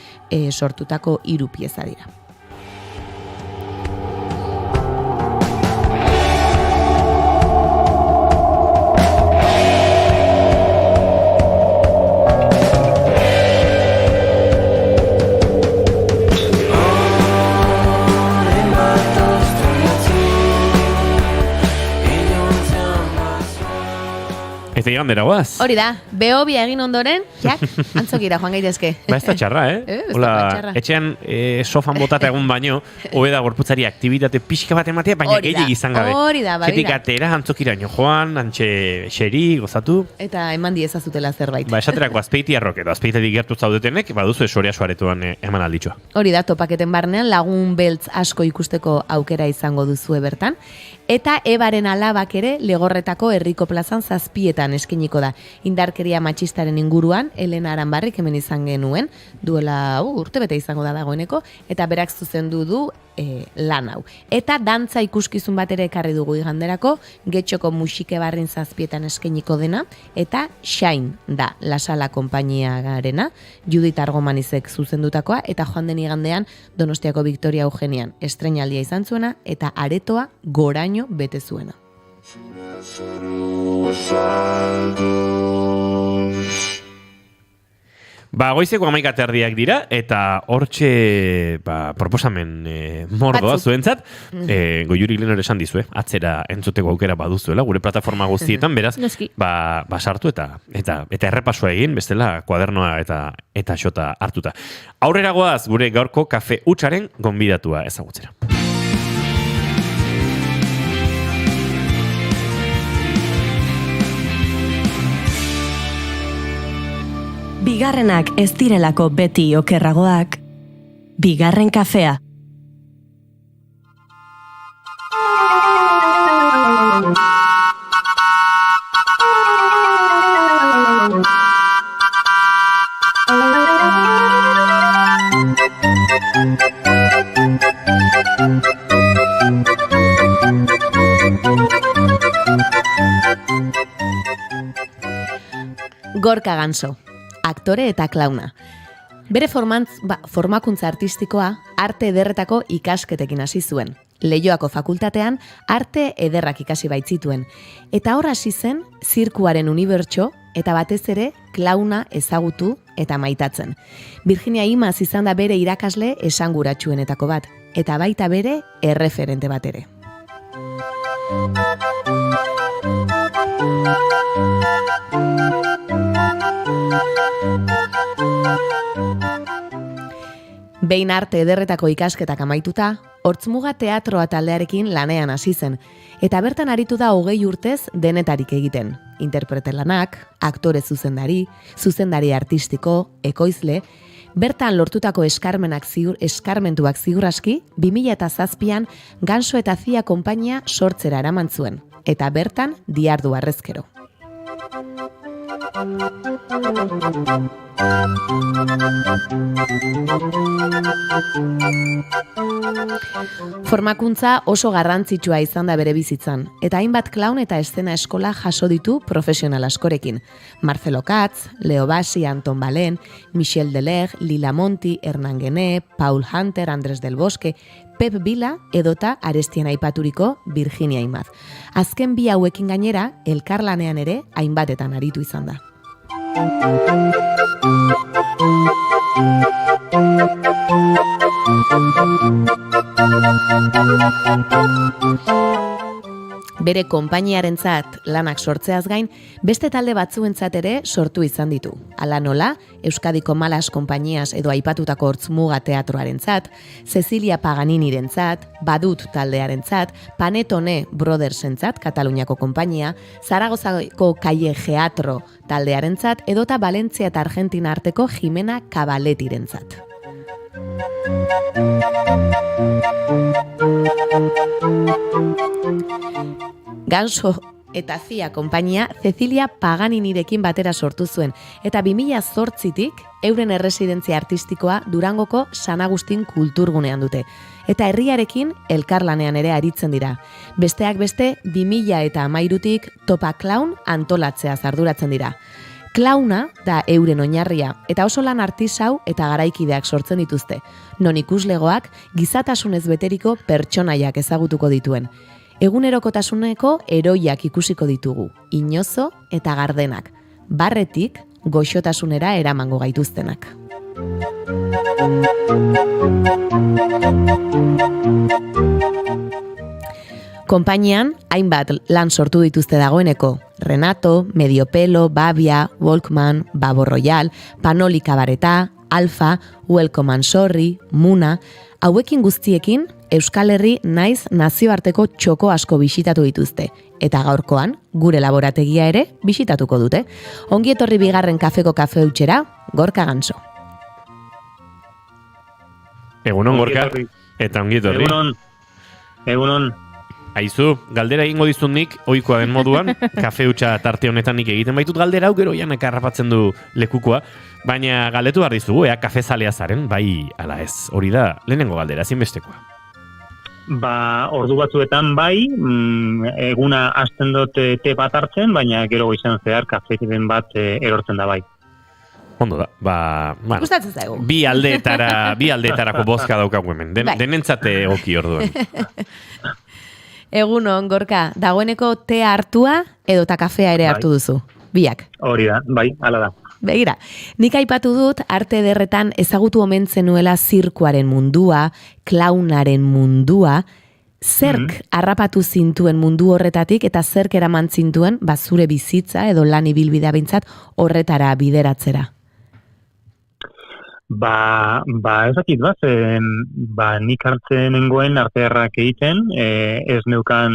sortutako 3 pieza dira. Eta igandera guaz. Hori da, behobia egin ondoren, antzokira joan gaitezke. Ez da txarra, etxean sofan botata egun baino, hobe da gorputzari aktibitate pixka bat ematea, baina gehiagik izan gabe. Hori da, Ketik atera, antzokiraino joan, antxe xeri, gozatu. Eta eman diezazutela zerbait. Esaterako azpeitiarrok edo azpeitetik gertu zaudetenek, baduzu esorea soaretuan eman alditxoa. Hori da, topaketen barnean lagun beltz asko ikusteko aukera izango duzue bertan. Eta Ebaren alabak ere Legorretako herriko plazan 7:00 eskeniko da. Indarkeria matxistaren inguruan, Elena Aranbarrik hemen izan genuen, duela urtebete izango da dagoeneko, eta berak zuzendu du lan hau. Eta dantza ikuskizun bat ere ekarri dugu iganderako, Getxoko Musike Barrin 7:00 eskeniko dena, eta Shine da, La Sala konpainiagarena, Judith Argomanizek zuzendutakoa, eta joan den igandean Donostiako Victoria Eugenian estreinaldia izan zuena, eta aretoa goraino bete zuena. Goizeko 11:00 dira, eta hortxe proposamen mordoa zuentzat, Goiuri Leonor esan dizue, atzera entzuteko aukera baduzuela, gure plataforma guztietan, beraz, sartu eta errepasoa egin, bestela kuadernoa eta xota hartuta. Aurrera goaz, gure gaurko kafe hutsaren gonbidatua ezagutzera. Bigarrenak ez direlako beti okerragoak, bigarren kafea. Gorka Ganso, aktore eta klauna. Bere formakuntza artistikoa arte ederretako ikasketekin hasi zuen. Leioako fakultatean arte ederrak ikasi baitzituen. Eta hor hasi zen zirkuaren unibertso eta batez ere klauna ezagutu eta maitatzen. Virginia Imaz izan da bere irakasle esanguratsuenetako bat, eta baita bere erreferente bat ere. Behin arte ederretako ikasketak amaituta, Hortzmuga teatroa taldearekin lanean hasi zen, eta bertan aritu da 20 urtez denetarik egiten. Interprete lanak, aktore zuzendari artistiko, ekoizle, bertan lortutako eskarmentuak ziur aski, 2007an Ganso eta Zia konpainia sortzera eraman zuen, eta bertan dihardu harrezkero. Formakuntza oso garrantzitsua izan da bere bizitzan, eta hainbat klaun eta eszena eskola jaso ditu profesional askorekin. Marcelo Katz, Leo Bassi, Anton Balen, Michel Deleg, Lila Monti, Hernán Gené, Paul Hunter, Andrés del Bosque, Pep Vila edota arestian aipaturiko Virginia Imaz. Azken bi hauekin gainera, elkarlanean ere hainbatetan aritu izan da. Bere konpainiarentzat lanak sortzeaz gain, beste talde batzuentzat ere sortu izan ditu. Hala nola, Euskadiko Malas konpainiaz edo aipatutako Hortzmuga teatroarentzat, Cecilia Paganinirentzat, Badut taldearentzat, Panetone Brothersentzat, Kataluniako konpainia, Zaragozako Calle Geatro taldearentzat, edota Valentzia eta Argentina arteko Jimena Cabaletirentzat. Ganso eta Zia konpainia Cecilia Paganinirekin batera sortu zuen, eta 2008tik euren erresidentzia artistikoa Durangoko San Agustin kulturgunean dute, eta herriarekin elkarlanean ere aritzen dira. Besteak beste, 2013tik Topa Clown antolatzeaz arduratzen dira. Klauna da euren oinarria, eta oso lan artisau eta garaikideak sortzen dituzte, non ikuslegoak gizatasunez beteriko pertsonaiak ezagutuko dituen. Egunerokotasuneko heroiak ikusiko ditugu, inozo eta gardenak, barretik goxotasunera eramango gaituztenak. Konpainian, hainbat lan sortu dituzte dagoeneko, Renato, Mediopelo, Babia, Walkman, Babo Royal, Panoli Kabareta, Alfa, Welcome and Sorry, Muna, hauekin guztiekin Euskal Herri naiz nazioarteko txoko asko bisitatu dituzte, eta gaurkoan gure laborategia ere bisitatuko dute. Ongi etorri bigarren kafeko kafe utxera, Gorka Ganso. Egunon, Gorka, eta ongi etorri. Egunon. Aizu, galdera egingo dizut nik, ohikoa den moduan, kafe utxa tarte honetan nik egiten baitut galdera hau, gero janek harrapatzen du lekukoa, baina galdetu behar dizugu, kafe zalea zaren, bai ala ez, hori da, lehenengo galdera, zinbestekoa. Ordu batzuetan bai, eguna hasten dut te bat hartzen, baina gero goizean zehar kafeten bat erortzen da bai. Ondo da, gustatzen zaigu. Bi aldeetarako bozka daukagu hemen, denentzate egoki orduan. Egunon, Gorka, dagoeneko tea hartua edo ta kafea ere hartu duzu? Biak. Hori da, bai, hala da. Begira, nik aipatu dut arte ederretan ezagutu omen zenuela zirkuaren mundua, klaunaren mundua, zerk harrapatu zintuen mundu horretatik eta zerk eraman zintuen zure bizitza edo lan ibilbidea behintzat horretara bideratzera? Ezakit nik hartzen nengoen artearrak egiten, ez neukan,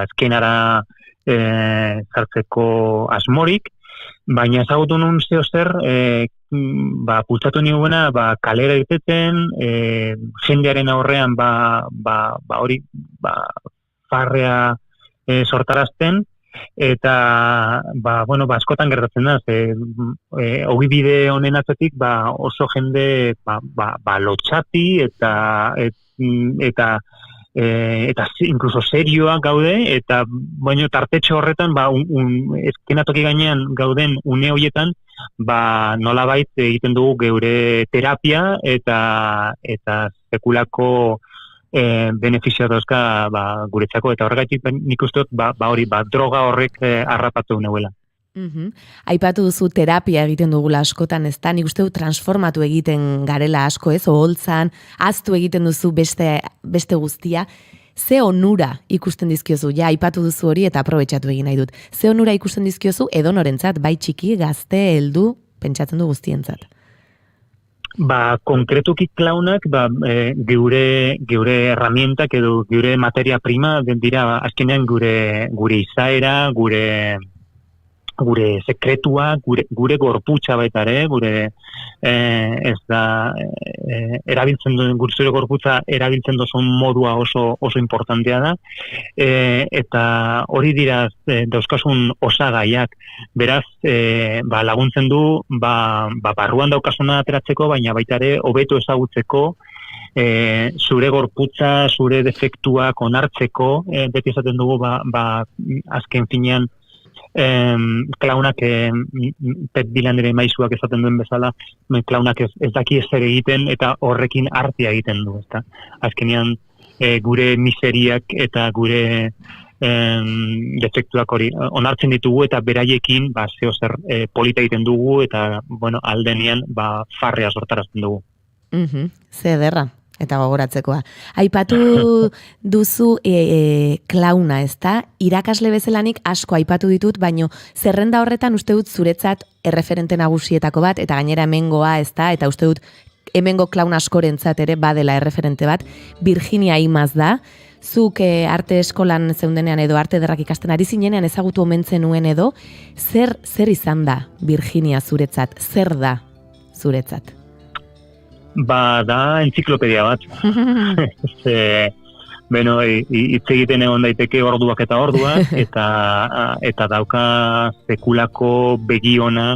eskenara zartzeko asmorik, baina ezagutu nun zeo zer, pultsatu niguena, kalera irteten, jendearen aurrean, farrea sortarazten, eta askotan gertatzen da, ogibide honen atzetik oso jende lotxati eta incluso serioak gaude, eta tartetxo horretan eskenatoki gainean gauden une horietan nolabait egiten dugu geure terapia eta sekulako benefizioa dauzka guretzako, eta horregatik nik uste dut droga horrek harrapatu neuela. Aipatu duzu terapia egiten dugula askotan, ez da, nik uste dut transformatu egiten garela asko, ez, oholtzan, aztu egiten duzu beste guztia. Ze onura ikusten dizkiozu, aipatu duzu hori eta aprobetxatu egin nahi dut. Ze onura ikusten dizkiozu edonorentzat, bai txiki, gazte, heldu, pentsatzen du guztientzat. Konkretuki klaunak, geure herramientak edo geure materia prima dira azkenean gure izaera, gure sekretua, gure gorputza baita ere, erabiltzen duen, gure gorputza erabiltzen duzun modua oso importantea da, eta hori dira dauzkasun osagaiak, beraz, laguntzen du, barruan daukasuna ateratzeko, baina baita ere, hobeto ezagutzeko, zure gorputza, zure defektuak onartzeko, beti esaten dugu, azken finean, klaunak Pet Bilandere maizuak esaten duen bezala, klaunak ez daki ezer egiten eta horrekin artea egiten du, ezta? Azkenean gure miseriak eta gure defektuak hori onartzen ditugu eta beraiekin zeo zer polita egiten dugu eta aldenean farrea sortarazten dugu. Ze ederra. eta gogoratzekoa. Aipatu duzu klauna, ezta? Irakasle bezalanik asko aipatu ditut, baino zerrenda horretan uste dut zuretzat erreferente nagusietako bat, eta gainera hemengoa, ezta? Eta uste dut hemengo klaun askorentzat ere badela erreferente bat, Virginia Imaz da. Zuk arte eskolan zeundenean edo arte ederrak ikasten ari zinenean ezagutu omen zenuen edo, zer izan da Virginia zuretzat? Zer da zuretzat? Da entziklopedia bat. Beno, hitz egiten egon daiteke orduak eta orduak, eta dauka sekulako begiona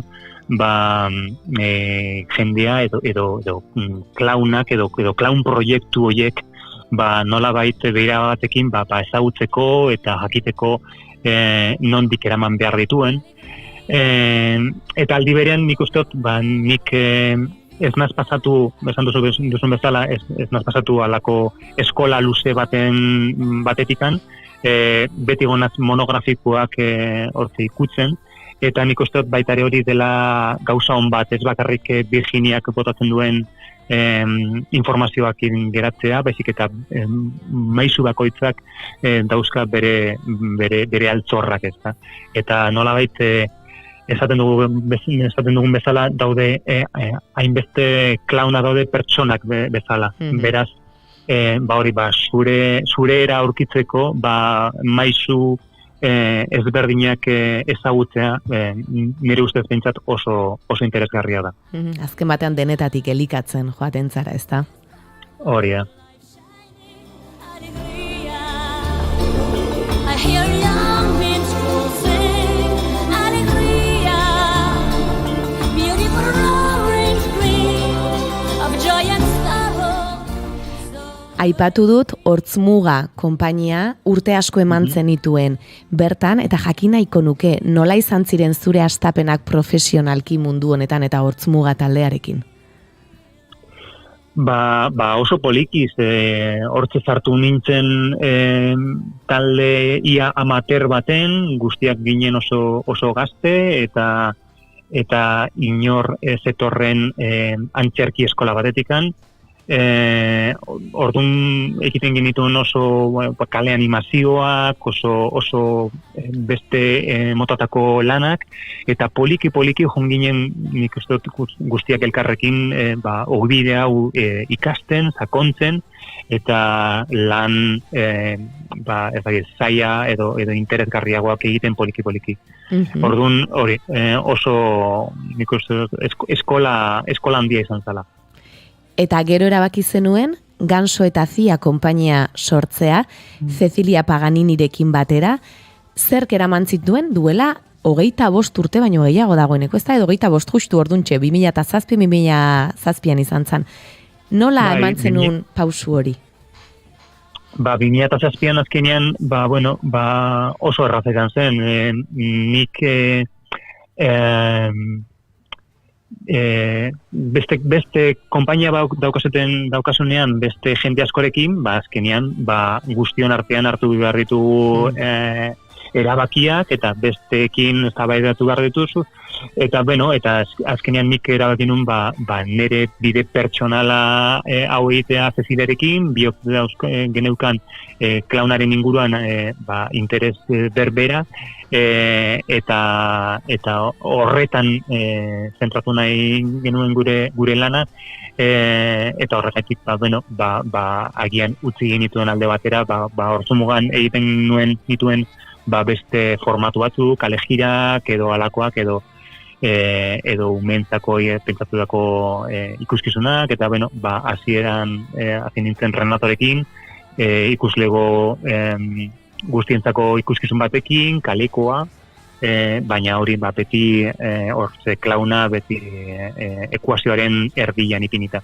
jendea edo klaunak edo klaun proiektu horiek nola baita behira batekin ezagutzeko eta jakiteko nondik eraman behar dituen. Eta aldi berean nik uste dut, nik ez naz pasatu, esan duzun bezala, ez naz pasatu alako eskola luze batetikan, beti gonaz monografikoak hortze ikutzen, eta nik uste dut baitare hori dela gauza hon bat, ez bakarrik Virginiak botatzen duen informazioak geratzea, baizik eta maisu bakoitzak dauzka bere altzorrak, ez da. Eta nolabait esaten dugun bezala daude hainbeste klauna daude pertsonak bezala. Beraz, hori zure era aurkitzeko maisu ezberdinak ezagutzea nire ustez behintzat oso interesgarria da. Azken batean denetatik elikatzen joaten zara, ezta? Hori da. Aipatu dut Hortzmuga konpainia urte asko eman zenituen bertan, eta jakin nahiko nuke nola izan ziren zure hastapenak profesionalki mundu honetan eta Hortzmuga taldearekin? Oso polikiz, hortze zartu nintzen talde ia amateur baten, guztiak ginen oso gazte, eta inor zetorren antzerki eskola batetikan. Orduan egiten genituen oso kale animazioak, oso beste motatako lanak, eta poliki jonginen nik uste dut guztiak elkarrekin ogbide hau ikasten, sakontzen, eta lan zaila edo interesgarriagoak egiten poliki. Orduan hori oso nik uste dut eskola handia izan zala. Eta gero erabaki zenuen, Ganso eta Zia konpainia sortzea, Cecilia Paganinirekin batera, zerk eraman zituen duela 25 urte baino gehiago dagoeneko, ez da edo 25 justu orduntxe, 2007-2007an izan zen. Nola eman zenuen pausu hori? 2007an azkenean, oso errazetan zen, nik beste konpainia daukasunean beste jende askorekin, azkenean guztion artean hartu behar ditu erabakiak eta besteekin eztabaidatu behar dituzu, eta azkenean nik erabaki nun nire bide pertsonala hau egitea Cecilarekin, biok geneukan klaunaren inguruan interes berbera, eta horretan zentratu nahi genuen gure lana, eta horregatik agian utzi genituen alde batera, Hortzmugan egiten nituen beste formatu batzu, kalejirak edo alakoak edo umentzako pentsatutako ikuskizunak, eta hasieran hasi nintzen Renatorekin, ikuslego guztientzako ikuskizun batekin, kalekoa, baina hori beti hortze klauna beti ekuazioaren erdian ipinita.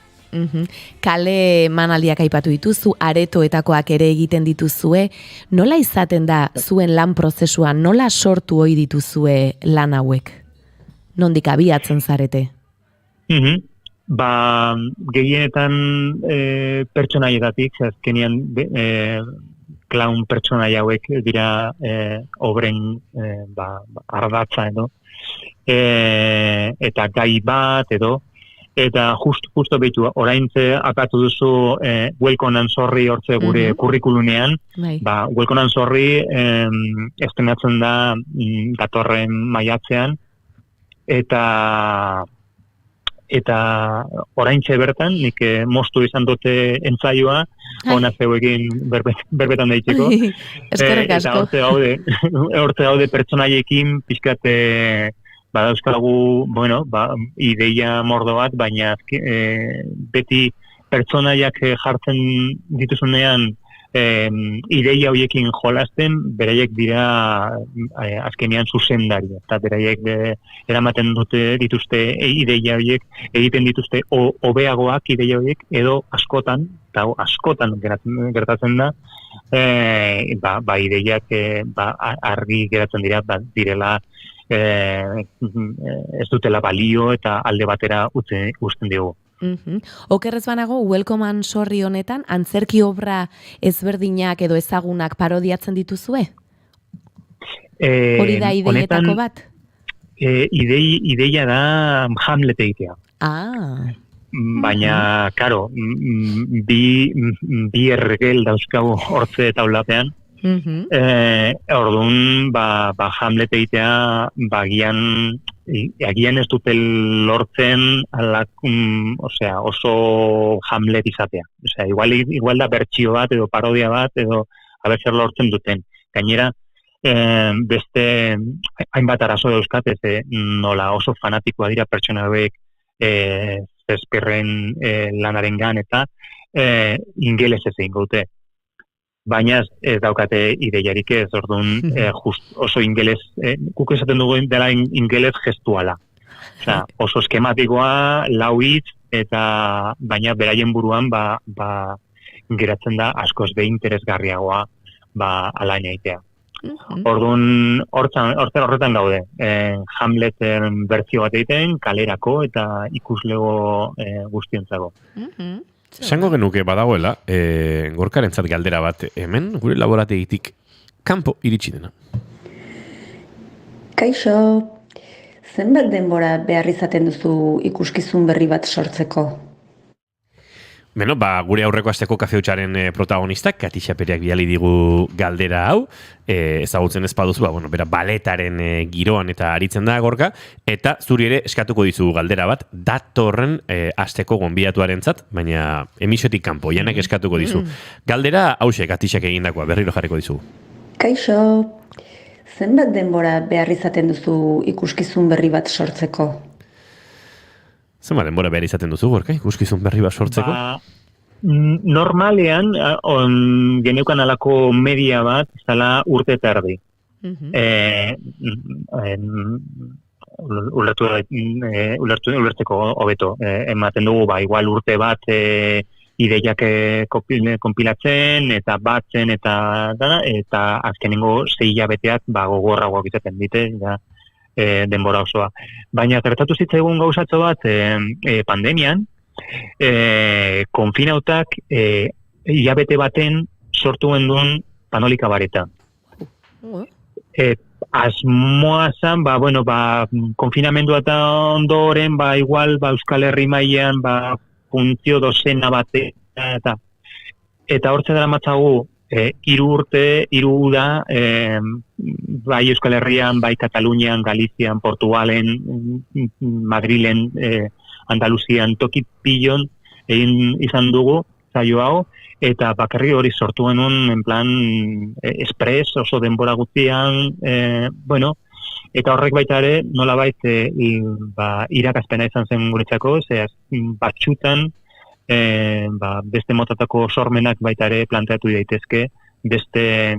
Kale manaldiak aipatu dituzu, aretoetakoak ere egiten dituzue, nola izaten da zuen lan prozesua, nola sortu ohi dituzue lan hauek? Nondik abiatzen zarete? Gehienetan pertsonaietatik, azkenean klaun pertsonaia hauek dira obren ardatza edo, eta gai bat edo, Eta justo behitu, oraintze akatu duzu Welcome and Sorry hortze gure kurrikulunean, Welcome and Sorry estrenatzen da datorren maiatzean, eta oraintxe bertan, nik moztu izan dute entzaioa, ona zeuekin berbetan daiteko. Eskerrik asko. Eta hortze gaude pertsonaiekin pixkat badauzkagu, ideia mordo bat, baina beti pertsonaiak jartzen dituzunean ideia horiekin jolasten, beraiek dira azkenean zuzendari, eta beraiek eramaten dituzte ideia horiek, egiten dituzte hobeagoak ideia horiek, edo askotan gertatzen da, ideiak argi geratzen direla, ez dutela balio eta alde batera uzten dugu. Okerrez banago, Welcome and Sorry honetan, antzerki obra ezberdinak edo ezagunak parodiatzen dituzue? Hori da ideietako bat? Ideia da Hamlet egitea. Baina, karo, bi erregel dauzkagu hortze taulapean. Orduan, Hamlet egitea, agian ez dute lortzen oso Hamlet izatea. Igual da bertsio bat edo parodia bat edo abertzer lortzen duten. Gainera, beste hainbat arazo dauzkat, nola oso fanatikoa dira pertsona hauek Shakespearen lanarengan eta ingeles ez egin gaute. Baina ez daukate ideiarik ez, orduan oso ingeles, guk esaten dugu dela ingeles gestuala. Oso eskematikoa, lau hitz, eta baina beraien buruan geratzen da askoz be interesgarriagoa alain egitea. Orduan horretan gaude, Hamleten bertsio bat egiten, kalerako eta ikuslego guztientzako. Esango genuke badagoela, Gorkarentzat galdera bat hemen, gure laborategitik kanpo iritsi dena. Kaixo, zenbat denbora behar izaten duzu ikuskizun berri bat sortzeko? Beno, gure aurreko asteko kafeutxaren protagonistak, Kati Xapereak bidali digu galdera hau, ezagutzen ez baduzu, bera baletaren giroan eta aritzen da Gorka, eta zuri ere eskatuko dizu galdera bat, datorren asteko gonbidatuarentzat, baina emisiotik kanpo, janek eskatuko dizu. Galdera hauxe Katixak egindakoa, berriro jarriko dizu. Kaixo, zenbat denbora behar izaten duzu ikuskizun berri bat sortzeko? Zenbat denbora behar izaten duzu, Gorka, ikuskizun berri bat sortzeko? Normalean, geneukan alako media bat, zala urte eta erdi. Ulertzeko hobeto. Ematen dugu, igual urte bat ideiak konpilatzen, eta batzen, eta azkenengo 6 hilabeteak gogorragoak izaten dite, denbora osoa. Baina gertatu zitzaigun gauzatxo bat pandemian, konfinautak hilabete baten sortu genduen panolika bareta. Asmoa zan, konfinamendua eta ondoren, igual Euskal Herri mailan funtzio dozena bate, eta hortze dara matzagu, 3 urte, 3 uda, bai Euskal Herrian, bai Katalunian, Galizian, Portugalen, Madrilen, Andaluzian, toki pilon egin izan dugu, zaio hau, eta bakarri hori sortu genuen, en plan, espres, oso denbora guztian, eta horrek baita ere, nola irakazpena izan zen guretzako, batxutan, beste motatako sormenak baita ere planteatu daitezke, beste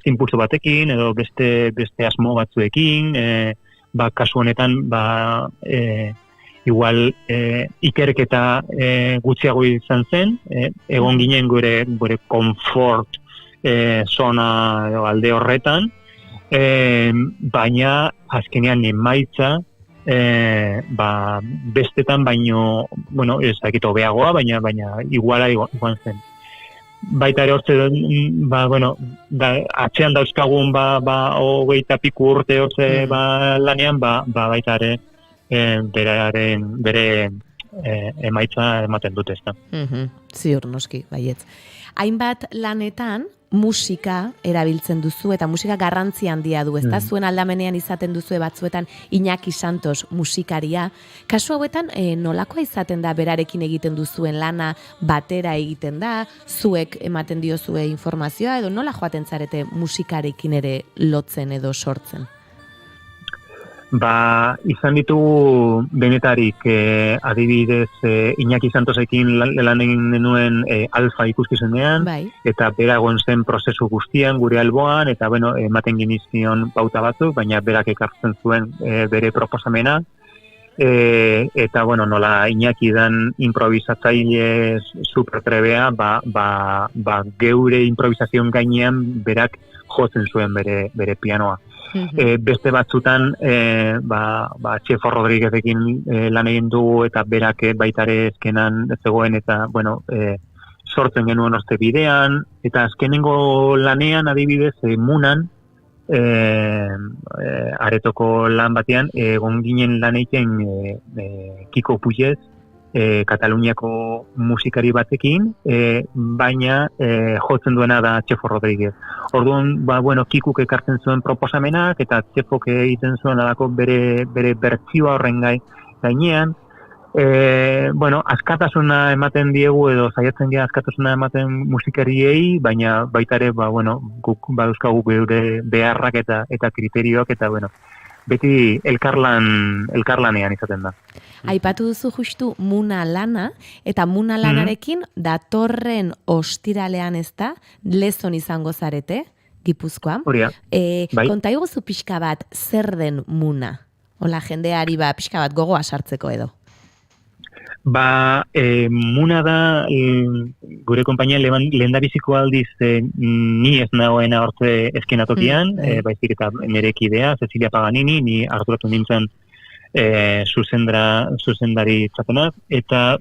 impulso batekin, edo beste asmo batzuekin, kasu honetan, igual ikerketa gutxiago izan zen, egon ginen gure komfort zona alde horretan, baina azkenean emaitza bestetan baino, ez dakit hobeagoa, baina iguala igual zen. Baita ere hortze, atzean dauzkagun 20 piku urte hortze lanean, baita ere bere emaitza ematen dute, ezta. Ziur noski, baietz. Hainbat lanetan musika erabiltzen duzu eta musika garrantzi handia du, ezta? Zuen aldamenean izaten duzu batzuetan Iñaki Santos musikaria. Kasu hauetan nolakoa izaten da berarekin egiten duzuen lana, batera egiten da, zuek ematen diozue informazioa edo nola joaten zarete musikarekin ere lotzen edo sortzen? Izan ditugu benetarik adibidez Iñaki Santosekin lan egin denuen Alfa ikuskizunean, eta bera egon zen prozesu guztian gure alboan, eta ematen genizkion pauta batzuk, baina berak ekartzen zuen bere proposamena, eta nola Iñaki dan improvisatzaile supertrebea, geure improvisazion gainean berak jotzen zuen bere pianoa. Beste batzutan Txefo Rodriguezekin lan egin dugu eta berak baitare ezkenan zegoen eta sortzen genuen orte bidean eta azkenengo lanean adibidez Munan aretoko lan batean egon ginen lan egiten Kiko Puyez Kataluniako musikari batekin, baina jotzen duena da Txefo Rodríguez. Orduan, Kikuk ekartzen zuen proposamenak, eta Txefok egiten zuen alako bere bertzioa horren gainean. Askatasuna ematen diegu, edo saiatzen gara askatasuna ematen musikariei, baina baita ere, guk baduzkagu gure beharrak eta kriterioak, eta beti elkarlanean izaten da. Aipatu duzu justu Muna lana, eta Muna lanarekin datorren ostiralean ez da, Lezon izango zarete, Gipuzkoan. Konta iguzu pixka bat, zer den Muna? Ola, jendeari pixka bat gogoa sartzeko edo. Muna da, gure kompainia lehendabiziko aldiz ni ez nagoena hortze eskenatokian, baizik eta nire kidea, Cecilia Paganini, ni arduratu nintzen zuzendari txapenaz, eta,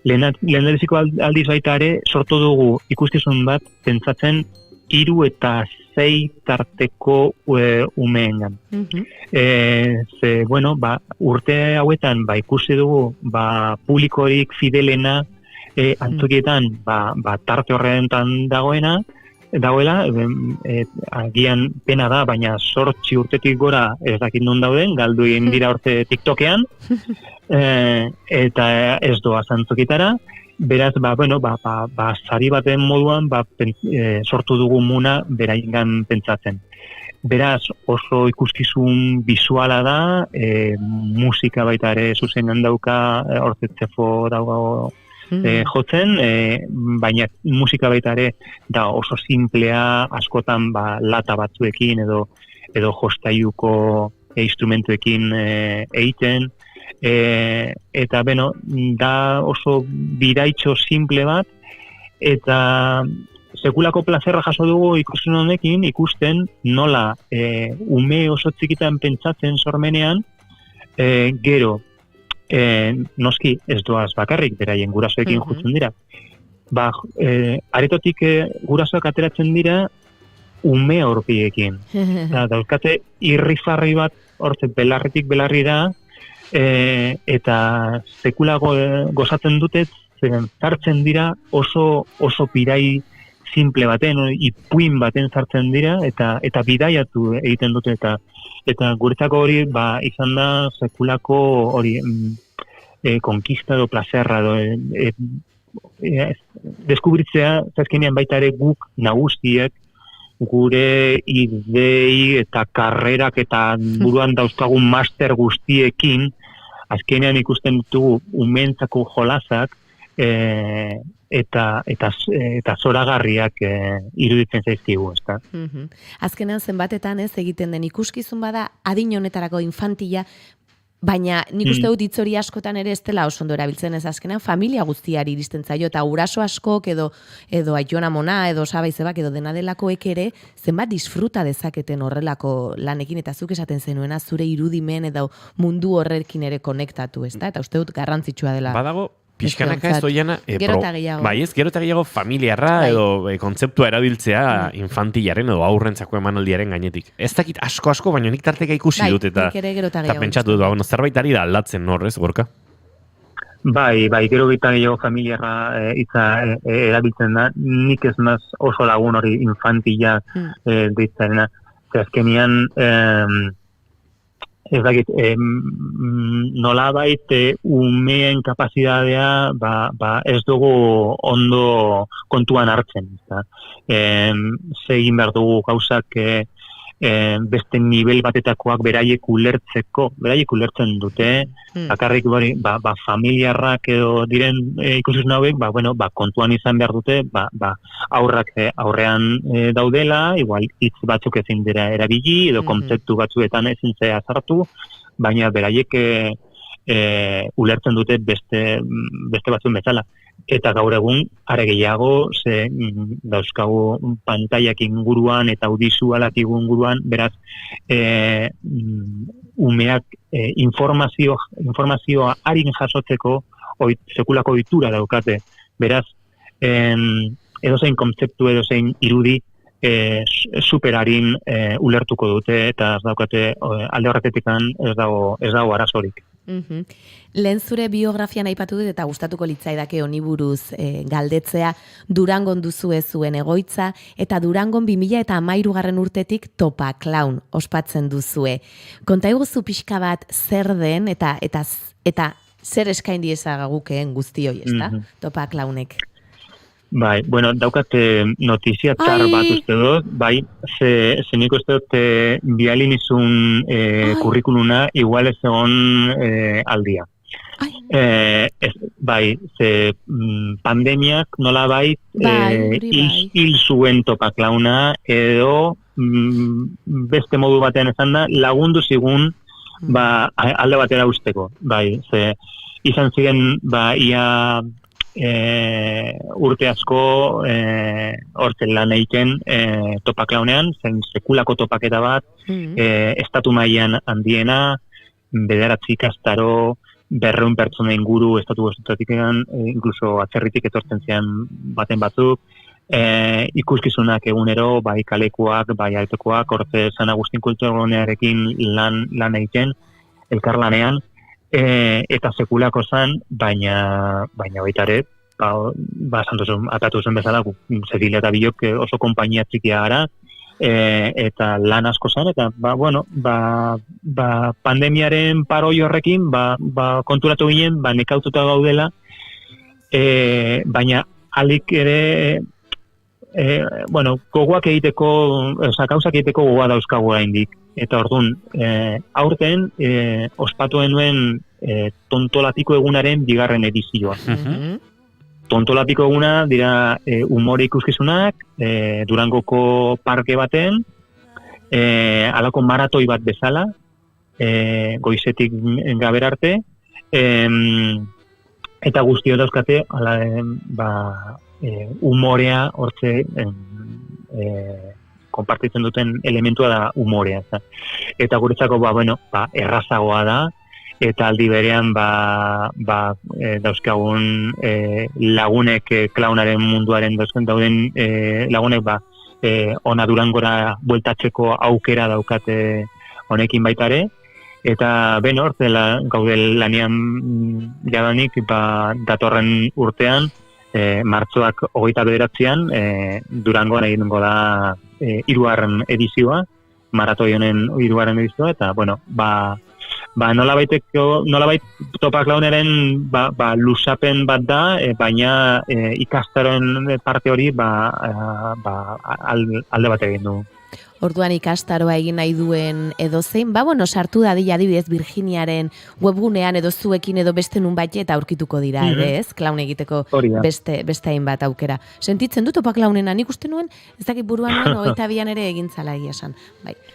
lehendabiziko aldiz baita ere, sortu dugu ikustizun bat, pentsatzen 3 eta 6 tarteko umeengan. Urte hauetan ikusi dugu publikorik fidelena antzokietan tarte horretan dagoela, agian pena da, baina 8 urtetik gora ez dakit non dauden, galdu egin dira urte TikTokean, eta ez doaz antzokietara. Beraz, sari baten moduan sortu dugu Muna beraingan pentsatzen. Beraz, oso ikuskizun bisuala da, musika baita ere zuzenean dauka, hortetzefo dauka jotzen, baina musika baita ere da oso simplea, askotan lata batzuekin edo jostaiuko instrumentuekin egiten, eta da oso bidaitxo simple bat, eta sekulako plazerra jaso dugu ikusten honekin, ikusten nola ume oso txikitan pentsatzen sormenean, gero, noski ez doaz bakarrik, beraien gurasoekin jutzen dira. Aretotik gurasoak ateratzen dira ume aurpiekin. Dauzkate irrifarri bat, hortze belarritik belarrira, eta sekulago gozatzen dute, zartzen dira oso pirai simple baten, ipuin baten zartzen dira, eta bidaiatu egiten dute, eta guretzako hori izan da sekulako hori konkista edo plazerra deskubritzea, zazkenean baita ere guk nagustiek gure idei eta karrerak eta buruan dauzkagun master guztiekin azkenean ikusten ditugu umentzako jolazak eta zoragarriak iruditzen zaizkigu, ezta? Azkenean zenbatetan ez egiten den ikuskizun bada adin honetarako infantila, baina nik uste dut hitz hori askotan ere ez dela oso ondo erabiltzen, ez azkenean familia guztiari iristen zaio, eta guraso askok edo Aiton Amona, edo Saba Izebak, edo dena delakoek ere, zenbat disfruta dezaketen horrelako lanekin, eta zuk esaten zenuena zure irudimen edo mundu horrekin ere konektatu, ezta? Eta uste dut garrantzitsua dela. Badago Pixkanaka ez doiana... Gero eta gehiago. Bai ez, gero eta gehiago familiarra edo kontzeptua erabiltzea infantilaren edo aurrentzako emanaldiaren gainetik. Ez dakit asko, baina nik tarteka ikusi dut eta pentsatu dut, zerbait ari da aldatzen horrez, Gorka? Bai, gero eta gehiago familiarra hitza erabiltzen da, nik ez naz oso lagun hori infantila deitzarena. Azkenian, ez dakit, nolabait umeen kapazitatea ez dugu ondo kontuan hartzen. Zegin behar dugu gauzak beste nivel batetakoak beraiek ulertzen dute, bakarrik familiarrak edo diren ikusiz hauek, kontuan izan behar dute, aurrak aurrean daudela, igual hitz batzuk ezin dira erabili, edo kontzeptu batzuetan ezin zea sartu, baina beraiek ulertzen dute beste batzuen bezala. Eta gaur egun, are gehiago, dauzkagu pantailak inguruan eta audizualak inguruan, beraz, umeak informazioa harin jasotzeko sekulako ohitura daukate. Beraz, edozein kontzeptu, edozein irudi, superharin ulertuko dute eta ez daukate alde horretetikan ez dago arazorik. Lehen zure biografian aipatu dut eta gustatuko litzaidake honi buruz galdetzea, Durangon duzue zuen egoitza eta Durangon 2013 urtetik Topa Clown ospatzen duzue. Konta iguzu pixka bat zer den eta zer eskain diezagukeen guztioi, ezta? Topa Clownek. Bai, daukate notizia txar bat uste dut, bai, zeniko uste dut bialin izun kurrikuluna igual ez egon aldia. Bai, pandemiak nola hil zuen Topa Clowna edo beste modu batean ezan da lagundu zigun alde batera usteko. Bai, izan ziren ia urte asko hortzen lan egiten Topa Clownean, zen sekulako topaketa bat, estatu mailan handiena, 9 ikastaro, 200 pertsona inguru estatu guztetatik inkluso atzerritik etortzen zian baten batzuk, ikuskizunak egunero, bai kalekuak, bai altekoak, hortze San Agustin Kulturgunearekin lan egiten, elkarlanean, eta sekulako zan, baina baita ere, atatu zen bezala, Sevilla eta Bilok oso konpainia txikia gara, eta lan asko zen, eta pandemiaren paroi horrekin, konturatu ginen, nekaututa gaudela, baina alik ere, gogoak egiteko, gauzak egiteko gogoa dauzkagu oraindik. Eta orduan, aurten, ospatuen nuen Tontolatiko egunaren 2. edizioa. Tontolatiko eguna dira umore ikuskizunak, Durangoko parke baten, alako maratoi bat bezala, goizetik gaber arte, eta guztio dauzkate, umorea hortze konpartitzen duten elementua da umorea. Eta guretzako, errazagoa da, eta aldi berean dauzkagun lagunek klaunaren munduaren dauden lagunek ona Durangora bueltatzeko aukera daukate honekin baitare, eta hortze gaude lanean jadanik datorren urtean, martxoak 29an Durangoan egingo da 3. edizioa, maratoi honen 3. edizioa, eta nolabait Topa Clowneren lusapen bat da, baina ikastaroen parte hori alde bat egin du. Orduan ikastaroa egin nahi duen edozein, sartu dadila adibidez Virginiaren webgunean edo zuekin edo beste nunbait eta aurkituko dira, ez? Klaun egiteko beste hainbat aukera. Sentitzen dut Topa Clownena, nik uste nuen, ez dakit buruan nuen, 22an ere egintzala egia esan.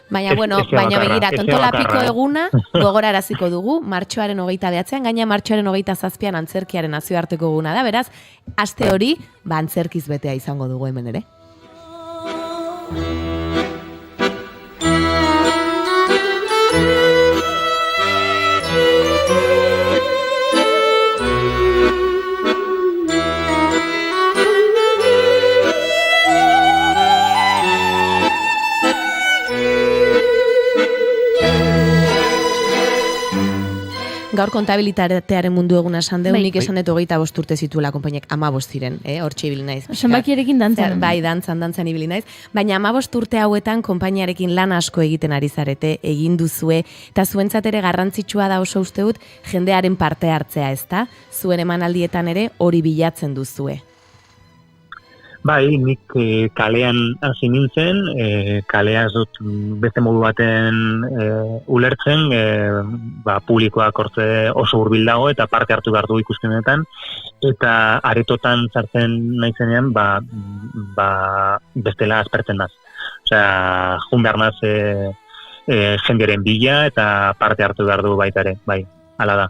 Baina begira, Tontolapiko eguna gogoraraziko dugu, martxoaren 29an, gaina martxoaren 27an antzerkiaren nazioarteko eguna da, beraz, aste hori, antzerkiz betea izango dugu hemen ere. gaur kontabilitatearen mundu eguna esan deu, nik esan dut 25 urte zituela konpainek 15 ziren, hortxe ibili naiz. Zenbakierekin dantzan. Bai, dantzan ibili naiz. Baina 15 urte hauetan konpainiarekin lan asko egiten ari zarete, egin duzue, eta zuentzat ere garrantzitsua da oso uste dut jendearen parte hartzea, ezta? Zuen emanaldietan ere hori bilatzen duzue. Bai, nik kalean hasi nintzen, kalea ez dut beste modu baten ulertzen, publikoak hortze oso hurbil dago eta parte hartu behar du ikuskenetan, eta aretotan sartzen naizenean, bestela aspertzen naz. Osea, jun behar naz jenderen bila eta parte hartu behar du baita ere, bai, hala da.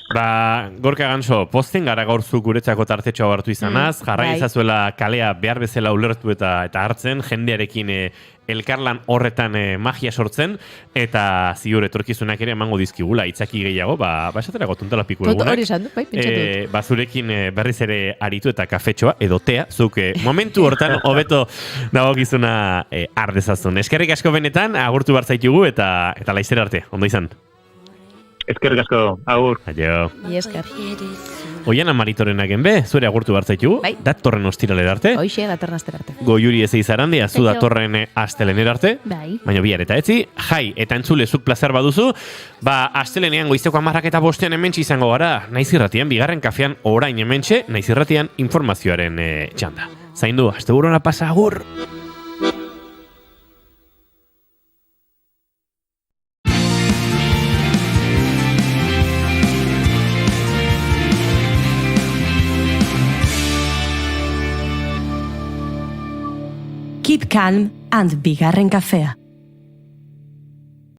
Gorka Ganso, posten gara gaur zu guretzako tartetxoa hartu izanaz, jarrai ezazuela kalea behar bezala ulertu eta hartzen, jendearekin elkarlan horretan magia sortzen, eta ziur etorkizunak ere emango dizkigula, itzaki gehiago, esaterako tuntala piku egunak. Hori esan du, bai, pentsatu. Zurekin berriz ere aritu eta kafetxoa edo tea, zuk momentu hortan hobeto dagokizuna ardezazun. Eskerrik asko benetan, agurtu bartzaitugu eta laizera arte, ondo izan. Eskerrik asko, agur. Aio. Esker. Oiana Maritorenak enbe, zuere agurtu bartzaitu, datorren ostiralera arte. Hoixe, datorren astera arte. Goiuri ez eizarandia, zu datorren astelenera arte. Baina bihar eta etzi, jai eta entzulezuk plazer baduzu, astelenean goizeko 10:05 hementsi izango gara, Naiz Irratian, bigarren kafean orain hementxe, Naiz Irratian informazioaren txanda. Zaindu, asteburona pasa, agur! Keep calm and bigarren kafea.